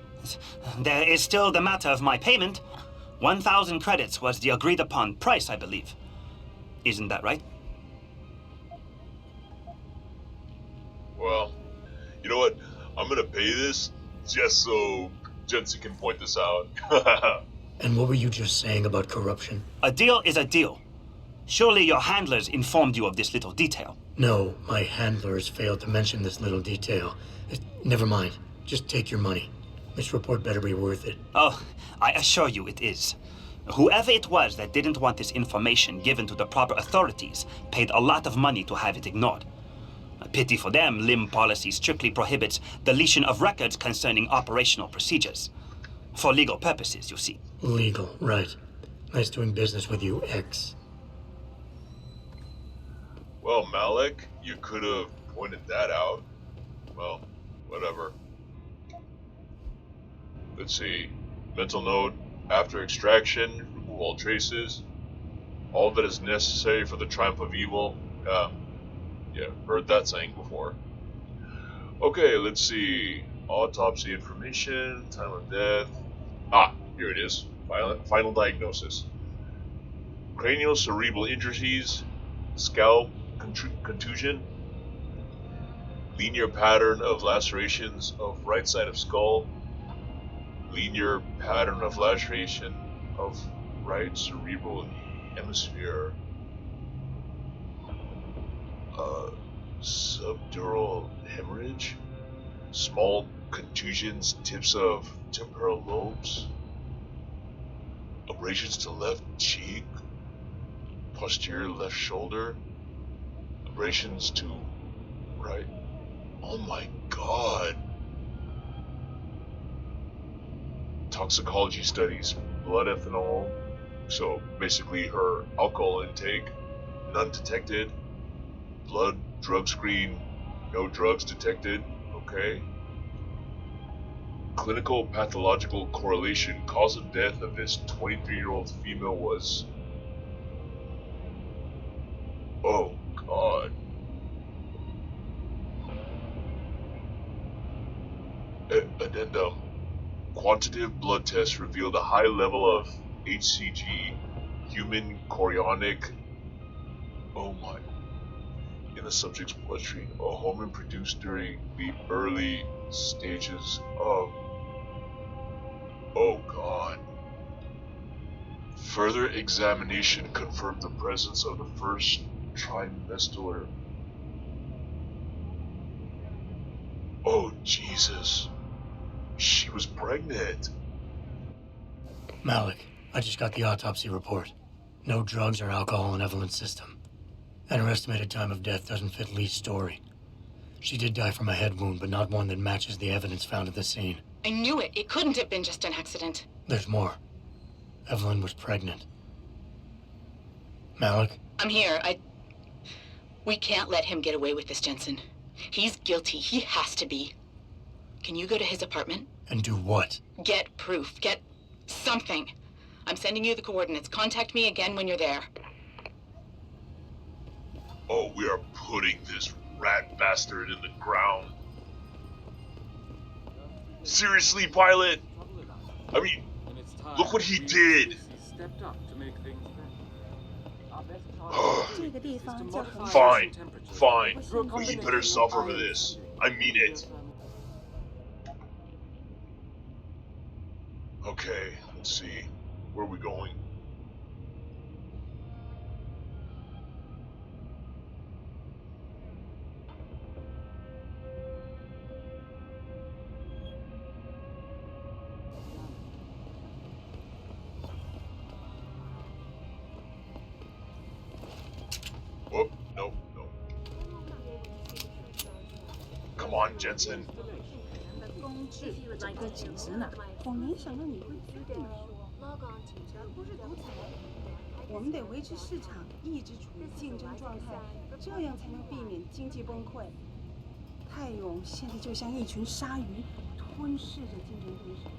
there is still the matter of my payment. 1,000 credits was the agreed-upon price, I believe. Isn't that right? Well, you know what? I'm gonna pay this just so Jenson can point this out. And what were you just saying about corruption? A deal is a deal. Surely your handlers informed you of this little detail. No, my handlers failed to mention this little detail. Never mind. Just take your money. This report better be worth it. Oh, I assure you it is. Whoever it was that didn't want this information given to the proper authorities paid a lot of money to have it ignored. A pity for them, LIM policy strictly prohibits deletion of records concerning operational procedures. For legal purposes, you see. Legal, right. Nice doing business with you, X. Well, Malik, you could have pointed that out. Well, whatever. Let's see. Mental note. After extraction, remove all traces. All that is necessary for the triumph of evil. Yeah, heard that saying before. Okay, let's see. Autopsy information, time of death. Ah, here it is. Final diagnosis. Craniocerebral injuries, scalp contusion, linear pattern of lacerations of right side of skull, linear pattern of laceration of right cerebral hemisphere, subdural hemorrhage, small contusions, tips of temporal lobes, abrasions to left cheek, posterior left shoulder, abrasions to right. Oh my god. Toxicology studies, blood ethanol, so basically her alcohol intake, none detected. Blood drug screen, no drugs detected. Okay. Clinical pathological correlation, cause of death of this 23-year-old female was... Oh god. Addendum. Quantitative blood tests revealed a high level of HCG, human chorionic, oh my, in the subject's bloodstream, a hormone produced during the early stages of, oh god. Further examination confirmed the presence of the first trimester. Oh Jesus. She was pregnant. Malik, I just got the autopsy report. No drugs or alcohol in Evelyn's system. And her estimated time of death doesn't fit Lee's story. She did die from a head wound, but not one that matches the evidence found at the scene. I knew it. It couldn't have been just an accident. There's more. Evelyn was pregnant. Malik? I'm here. We can't let him get away with this, Jenson. He's guilty. He has to be. Can you go to his apartment? And do what? Get proof. Get something. I'm sending you the coordinates. Contact me again when you're there. Oh, we are putting this rat bastard in the ground. Seriously, pilot? I mean, look what he did. Fine, fine. But you better suffer for this. I mean it. Okay, let's see. Where are we going? Whoop, nope, nope. Come on, Jenson. 这个简直呢，我没想到你会知道。这不是独裁，我们得维持市场一直处于竞争状态，这样才能避免经济崩溃。泰永现在就像一群鲨鱼，吞噬着竞争对手。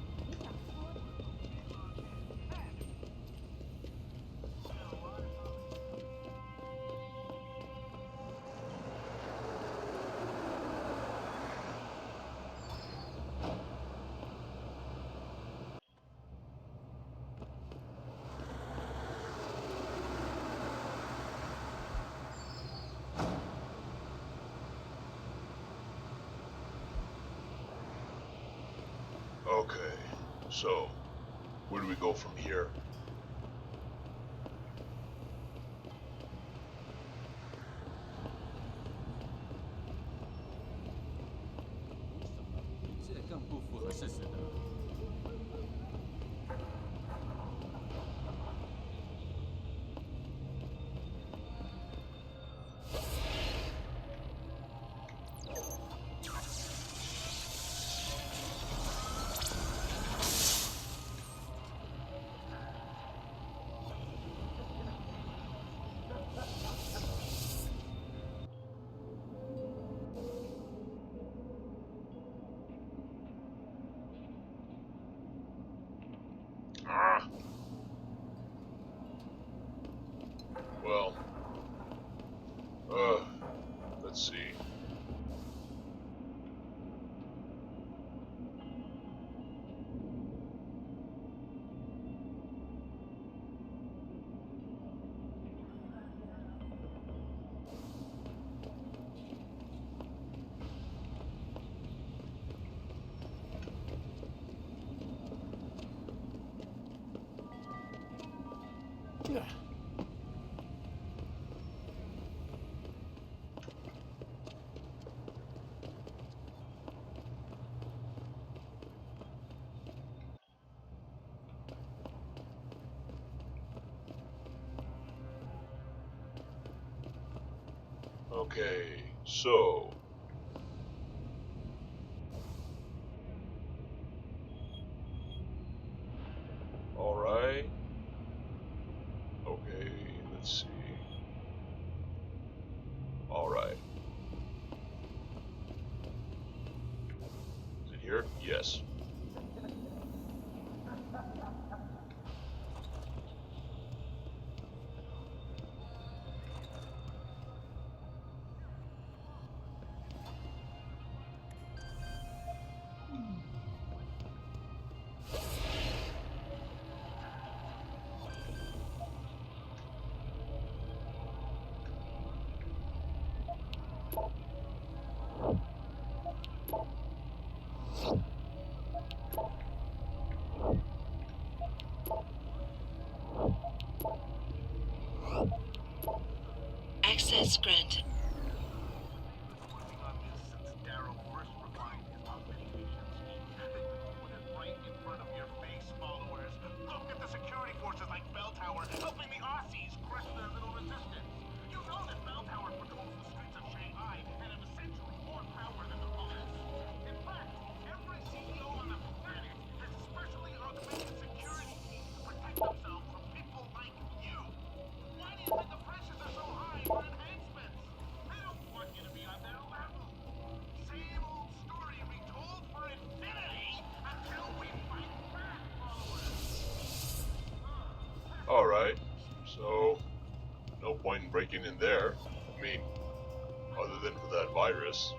Okay, so where do we go from here? Ah. Well, let's see. Okay, so all right. Okay, let's see. All right. Is it here? Yes. Access granted. Look at the security forces like Bell Tower helping the Aussies crush their little resistance. You know that Bell Tower patrols the streets of Shanghai and have essentially more power than the police. In fact, every CEO on the planet has specially augmented security teams to protect themselves from people like you. Why do you think the prices are so high for enhancements? They don't want you to be on their level. Same old story retold for infinity until we fight back, followers. All right. So no point in breaking in there. I mean, other than for that virus.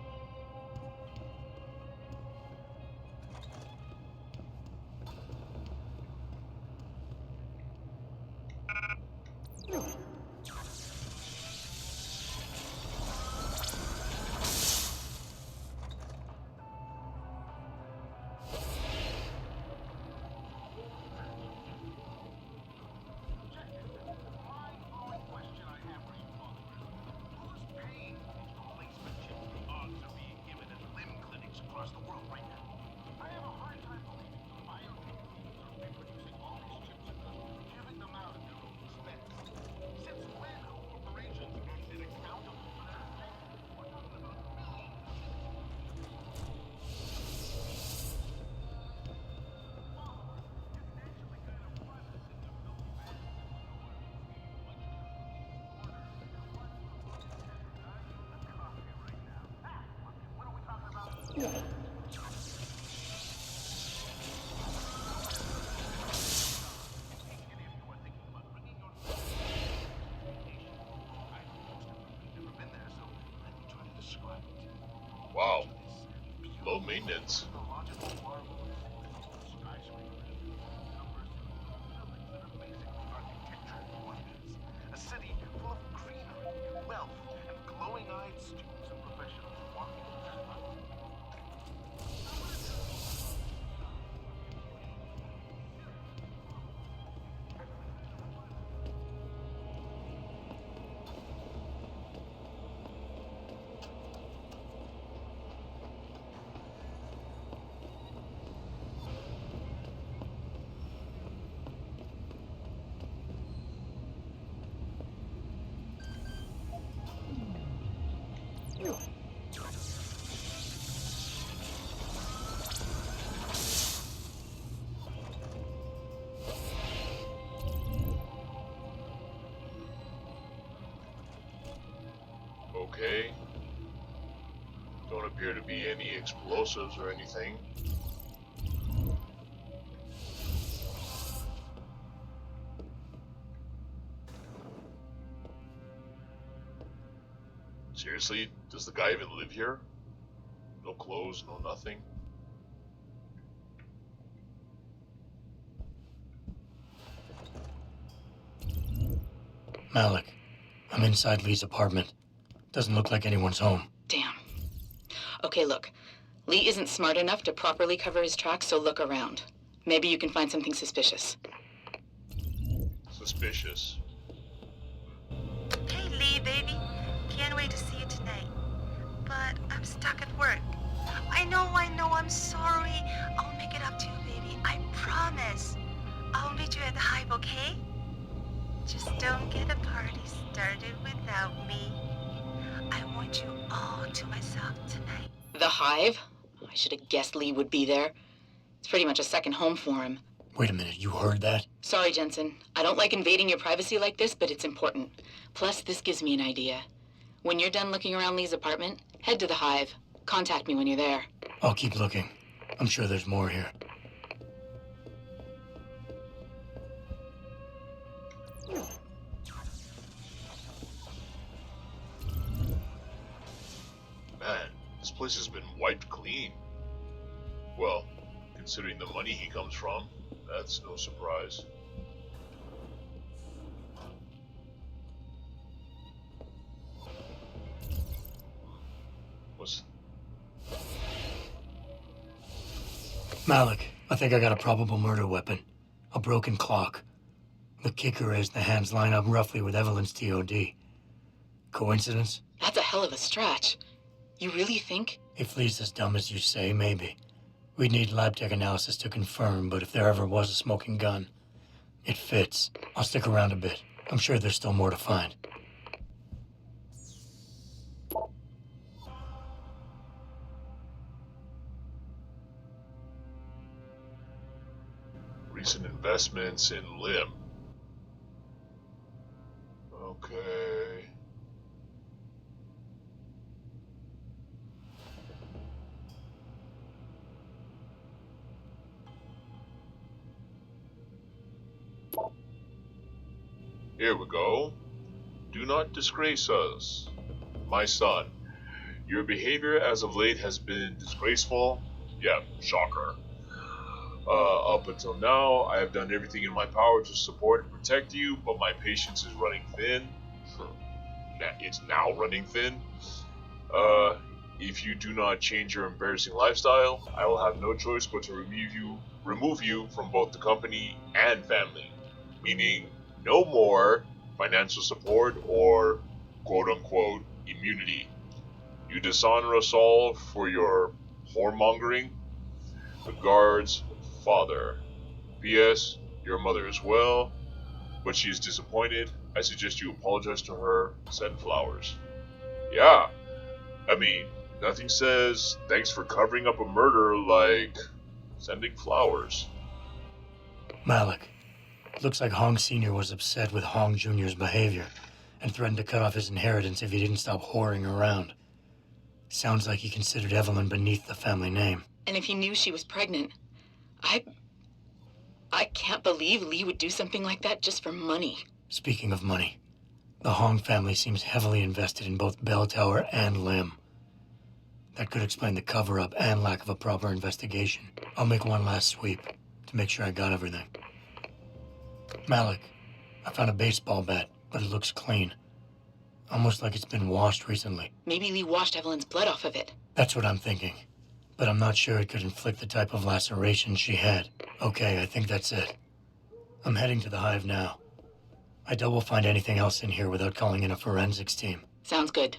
Wow. Low maintenance. A city full of greenery, wealth, and glowing-eyed students and professionals walking the Okay. Don't appear to be any explosives or anything. Seriously? Does the guy even live here? No clothes, no nothing? Malik, I'm inside Lee's apartment. Doesn't look like anyone's home. Damn. Okay, look. Lee isn't smart enough to properly cover his tracks, so look around. Maybe you can find something suspicious. Suspicious. Hey, Lee, baby. Can't wait to see you tonight. But I'm stuck at work. I know, I'm sorry. I'll make it up to you, baby. I promise. I'll meet you at the Hive, okay? Just don't get a party started without me. I want you all to myself tonight. The Hive? I should have guessed Lee would be there. It's pretty much a second home for him. Wait a minute, you heard that? Sorry, Jenson. I don't like invading your privacy like this, but it's important. Plus, this gives me an idea. When you're done looking around Lee's apartment, head to the Hive. Contact me when you're there. I'll keep looking. I'm sure there's more here. Man, this place has been wiped clean. Well, considering the money he comes from, that's no surprise. Malik, I think I got a probable murder weapon. A broken clock. The kicker is the hands line up roughly with Evelyn's TOD. Coincidence? That's a hell of a stretch. You really think? If Lee's as dumb as you say, maybe. We'd need lab tech analysis to confirm, but if there ever was a smoking gun, it fits. I'll stick around a bit. I'm sure there's still more to find. Recent investments in Lim. Okay. Here we go. Do not disgrace us. My son, your behavior as of late has been disgraceful. Yeah, shocker. Up until now, I have done everything in my power to support and protect you, but my patience is running thin. It's now running thin. If you do not change your embarrassing lifestyle, I will have no choice but to remove you from both the company and family. Meaning, no more financial support or quote-unquote immunity. You dishonor us all for your whoremongering. Regards, Father. P.S. Your mother as well, but she is disappointed. I suggest you apologize to her, send flowers. Yeah, I mean, nothing says thanks for covering up a murder like sending flowers. Malik, looks like Hong Sr. was upset with Hong Jr.'s behavior and threatened to cut off his inheritance if he didn't stop whoring around. Sounds like he considered Evelyn beneath the family name. And if he knew she was pregnant, I can't believe Lee would do something like that just for money. Speaking of money, the Hong family seems heavily invested in both Bell Tower and Lim. That could explain the cover-up and lack of a proper investigation. I'll make one last sweep to make sure I got everything. Malik, I found a baseball bat, but it looks clean. Almost like it's been washed recently. Maybe Lee washed Evelyn's blood off of it. That's what I'm thinking. But I'm not sure it could inflict the type of laceration she had. Okay, I think that's it. I'm heading to the Hive now. I doubt we'll find anything else in here without calling in a forensics team. Sounds good.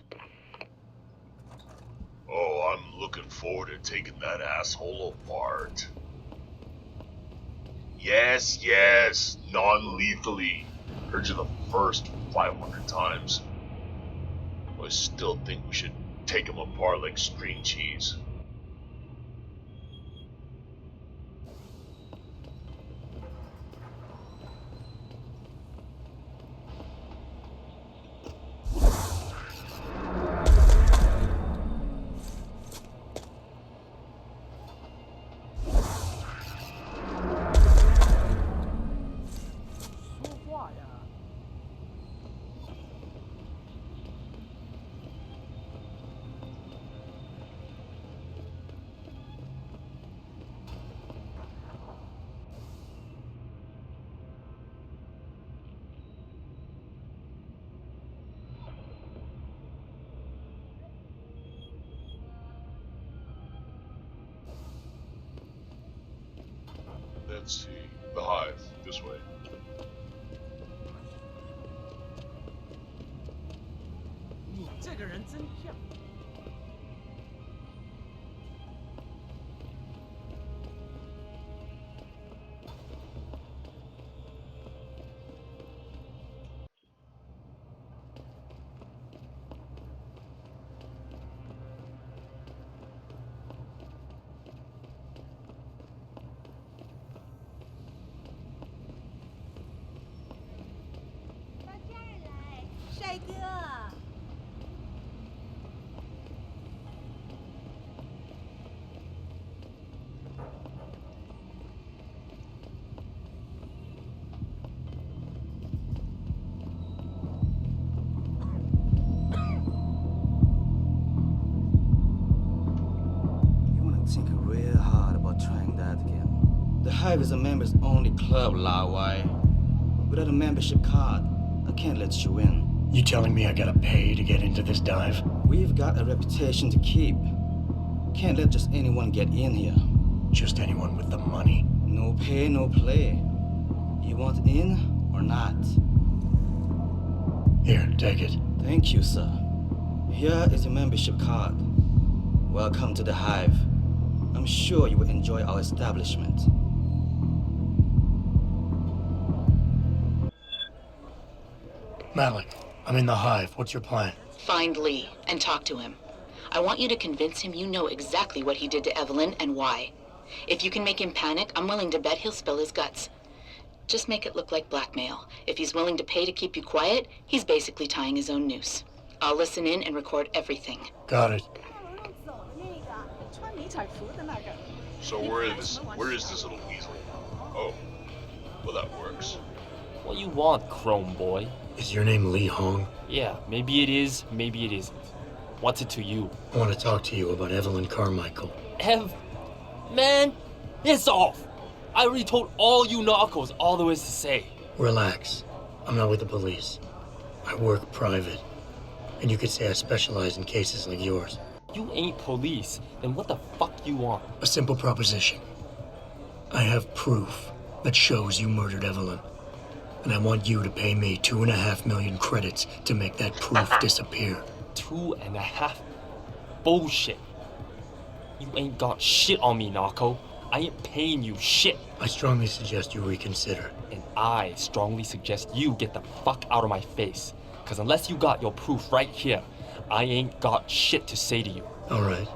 Oh, I'm looking forward to taking that asshole apart. Yes, non-lethally. Heard you the first 500 times. I still think we should take him apart like string cheese. Let's see. The Hive. This way. Think real hard about trying that again. The Hive is a members-only club, Lawai. Without a membership card, I can't let you in. You telling me I gotta pay to get into this dive? We've got a reputation to keep. Can't let just anyone get in here. Just anyone with the money? No pay, no play. You want in or not? Here, take it. Thank you, sir. Here is your membership card. Welcome to the Hive. I'm sure you will enjoy our establishment. Malik, I'm in the Hive. What's your plan? Find Lee and talk to him. I want you to convince him you know exactly what he did to Evelyn and why. If you can make him panic, I'm willing to bet he'll spill his guts. Just make it look like blackmail. If he's willing to pay to keep you quiet, he's basically tying his own noose. I'll listen in and record everything. Got it. So where is this little weasel? Oh. Well, that works. What you want, Chrome Boy? Is your name Lee Hong? Yeah, maybe it is, maybe it isn't. What's it to you? I want to talk to you about Evelyn Carmichael. Man, piss off! I already told all you narcos all there is to say. Relax. I'm not with the police. I work private. And you could say I specialize in cases like yours. You ain't police, then what the fuck you want? A simple proposition. I have proof that shows you murdered Evelyn. And I want you to pay me 2.5 million credits to make that proof disappear. 2.5? Bullshit. You ain't got shit on me, narco. I ain't paying you shit. I strongly suggest you reconsider. And I strongly suggest you get the fuck out of my face. Cause unless you got your proof right here, I ain't got shit to say to you. All right.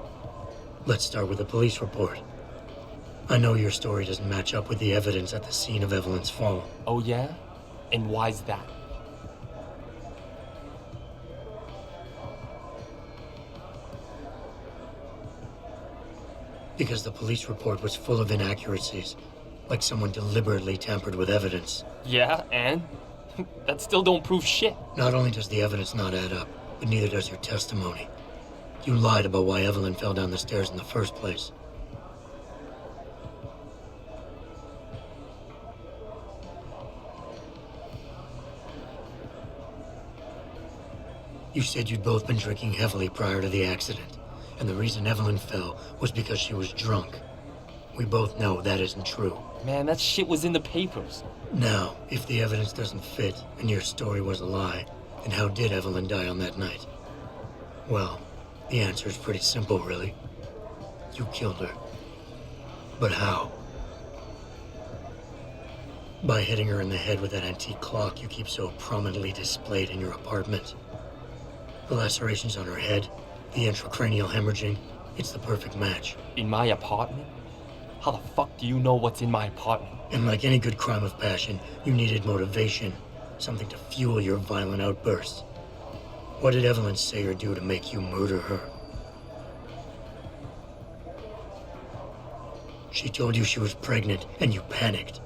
Let's start with the police report. I know your story doesn't match up with the evidence at the scene of Evelyn's fall. Oh yeah? And why's that? Because the police report was full of inaccuracies, like someone deliberately tampered with evidence. Yeah, and? That still don't prove shit. Not only does the evidence not add up, but neither does your testimony. You lied about why Evelyn fell down the stairs in the first place. You said you'd both been drinking heavily prior to the accident, and the reason Evelyn fell was because she was drunk. We both know that isn't true. Man, that shit was in the papers. Now, if the evidence doesn't fit and your story was a lie, then how did Evelyn die on that night? Well, the answer is pretty simple, really. You killed her. But how? By hitting her in the head with that antique clock you keep so prominently displayed in your apartment. The lacerations on her head, the intracranial hemorrhaging, it's the perfect match. In my apartment? How the fuck do you know what's in my apartment? And like any good crime of passion, you needed motivation, something to fuel your violent outbursts. What did Evelyn say or do to make you murder her? She told you she was pregnant, and you panicked.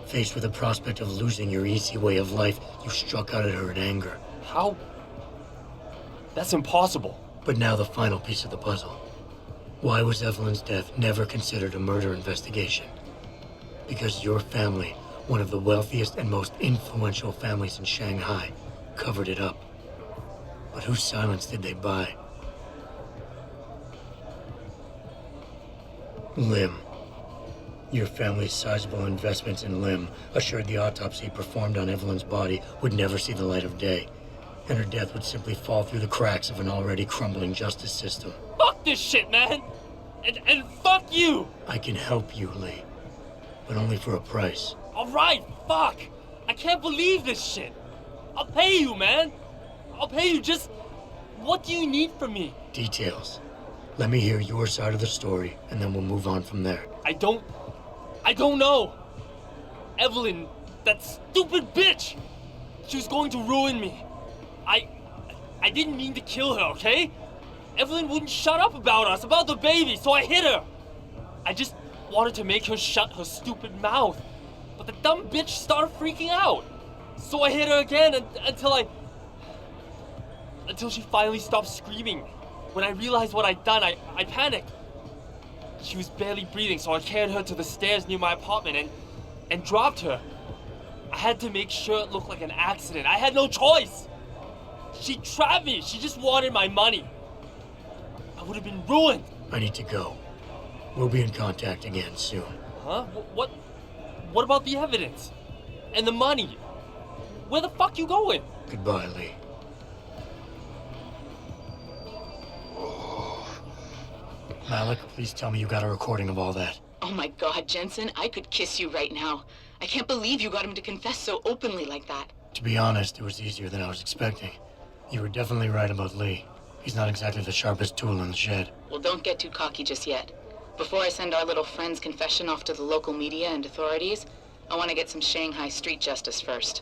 Faced with the prospect of losing your easy way of life, you struck out at her in anger. How? That's impossible. But now the final piece of the puzzle. Why was Evelyn's death never considered a murder investigation? Because your family, one of the wealthiest and most influential families in Shanghai, covered it up. But whose silence did they buy? Lim. Your family's sizable investments in Lim assured the autopsy performed on Evelyn's body would never see the light of day, and her death would simply fall through the cracks of an already crumbling justice system. Fuck this shit, man! And fuck you! I can help you, Lee, but only for a price. Alright, fuck! I can't believe this shit! I'll pay you, man! I'll pay you, just... What do you need from me? Details. Let me hear your side of the story, and then we'll move on from there. I don't know. Evelyn, that stupid bitch! She was going to ruin me. I didn't mean to kill her, okay? Evelyn wouldn't shut up about us, about the baby, so I hit her. I just wanted to make her shut her stupid mouth. But the dumb bitch started freaking out. So I hit her again until she finally stopped screaming. When I realized what I'd done, I panicked. She was barely breathing, so I carried her to the stairs near my apartment and dropped her. I had to make sure it looked like an accident. I had no choice. She trapped me. She just wanted my money. I would have been ruined. I need to go. We'll be in contact again soon. Huh? What about the evidence? And the money? Where the fuck you going? Goodbye, Lee. Malik, please tell me you got a recording of all that. Oh my God, Jenson, I could kiss you right now. I can't believe you got him to confess so openly like that. To be honest, it was easier than I was expecting. You were definitely right about Lee. He's not exactly the sharpest tool in the shed. Well, don't get too cocky just yet. Before I send our little friend's confession off to the local media and authorities, I want to get some Shanghai street justice first.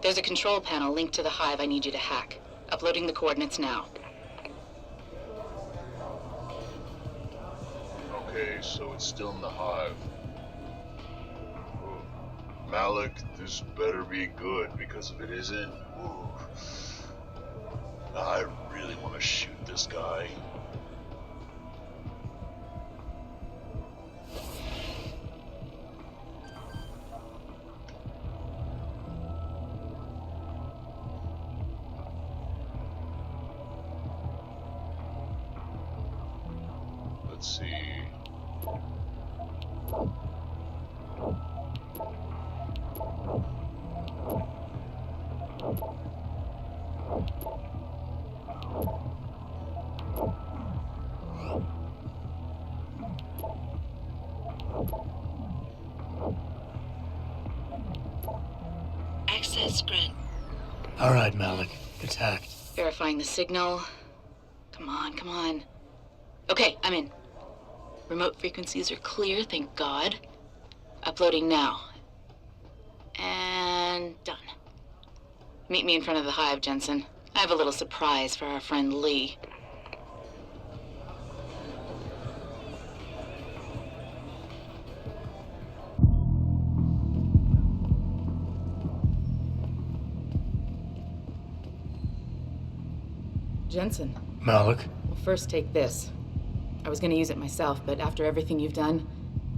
There's a control panel linked to the hive I need you to hack. Uploading the coordinates now. Okay, so it's still in the hive. Malik, this better be good, because if it isn't, I really want to shoot this guy. Let's see. Access grid. All right, Malik. It's hacked. Verifying the signal. Come on, come on. Okay, I'm in. Remote frequencies are clear, thank God. Uploading now. And done. Meet me in front of the hive, Jenson. I have a little surprise for our friend Lee. Jenson. Malik? Well, first take this. I was gonna use it myself, but after everything you've done,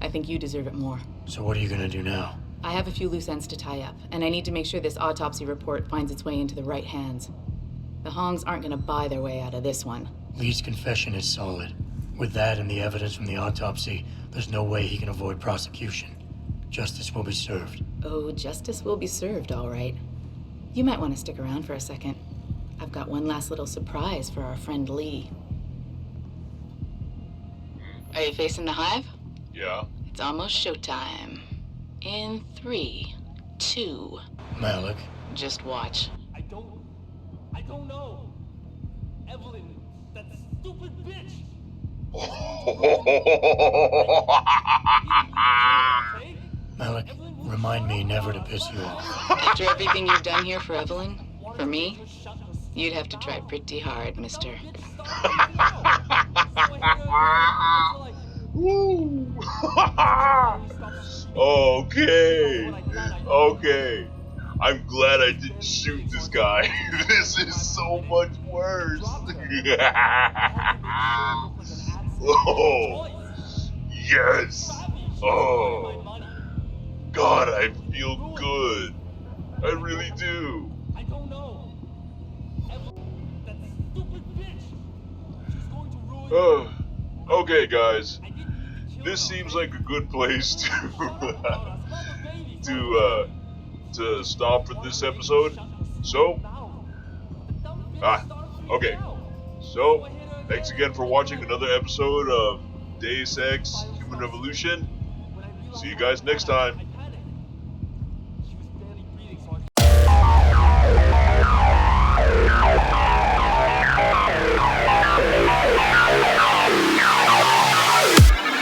I think you deserve it more. So what are you gonna do now? I have a few loose ends to tie up, and I need to make sure this autopsy report finds its way into the right hands. The Hongs aren't gonna buy their way out of this one. Lee's confession is solid. With that and the evidence from the autopsy, there's no way he can avoid prosecution. Justice will be served. Oh, justice will be served, all right. You might want to stick around for a second. I've got one last little surprise for our friend Lee. Are you facing the hive? Yeah. It's almost showtime. In 3, 2... Malik. Just watch. I don't know. Evelyn, that stupid bitch. Malik, remind me never to piss you off. After everything you've done here for Evelyn, for me, you'd have to try pretty hard, mister. Okay. I'm glad I didn't shoot this guy. This is so much worse. Oh, yes. Oh, God, I feel good. I really do. Okay, guys. this seems like a good place to stop for this episode. So, okay. So, thanks again for watching another episode of Deus Ex Human Revolution. See you guys next time.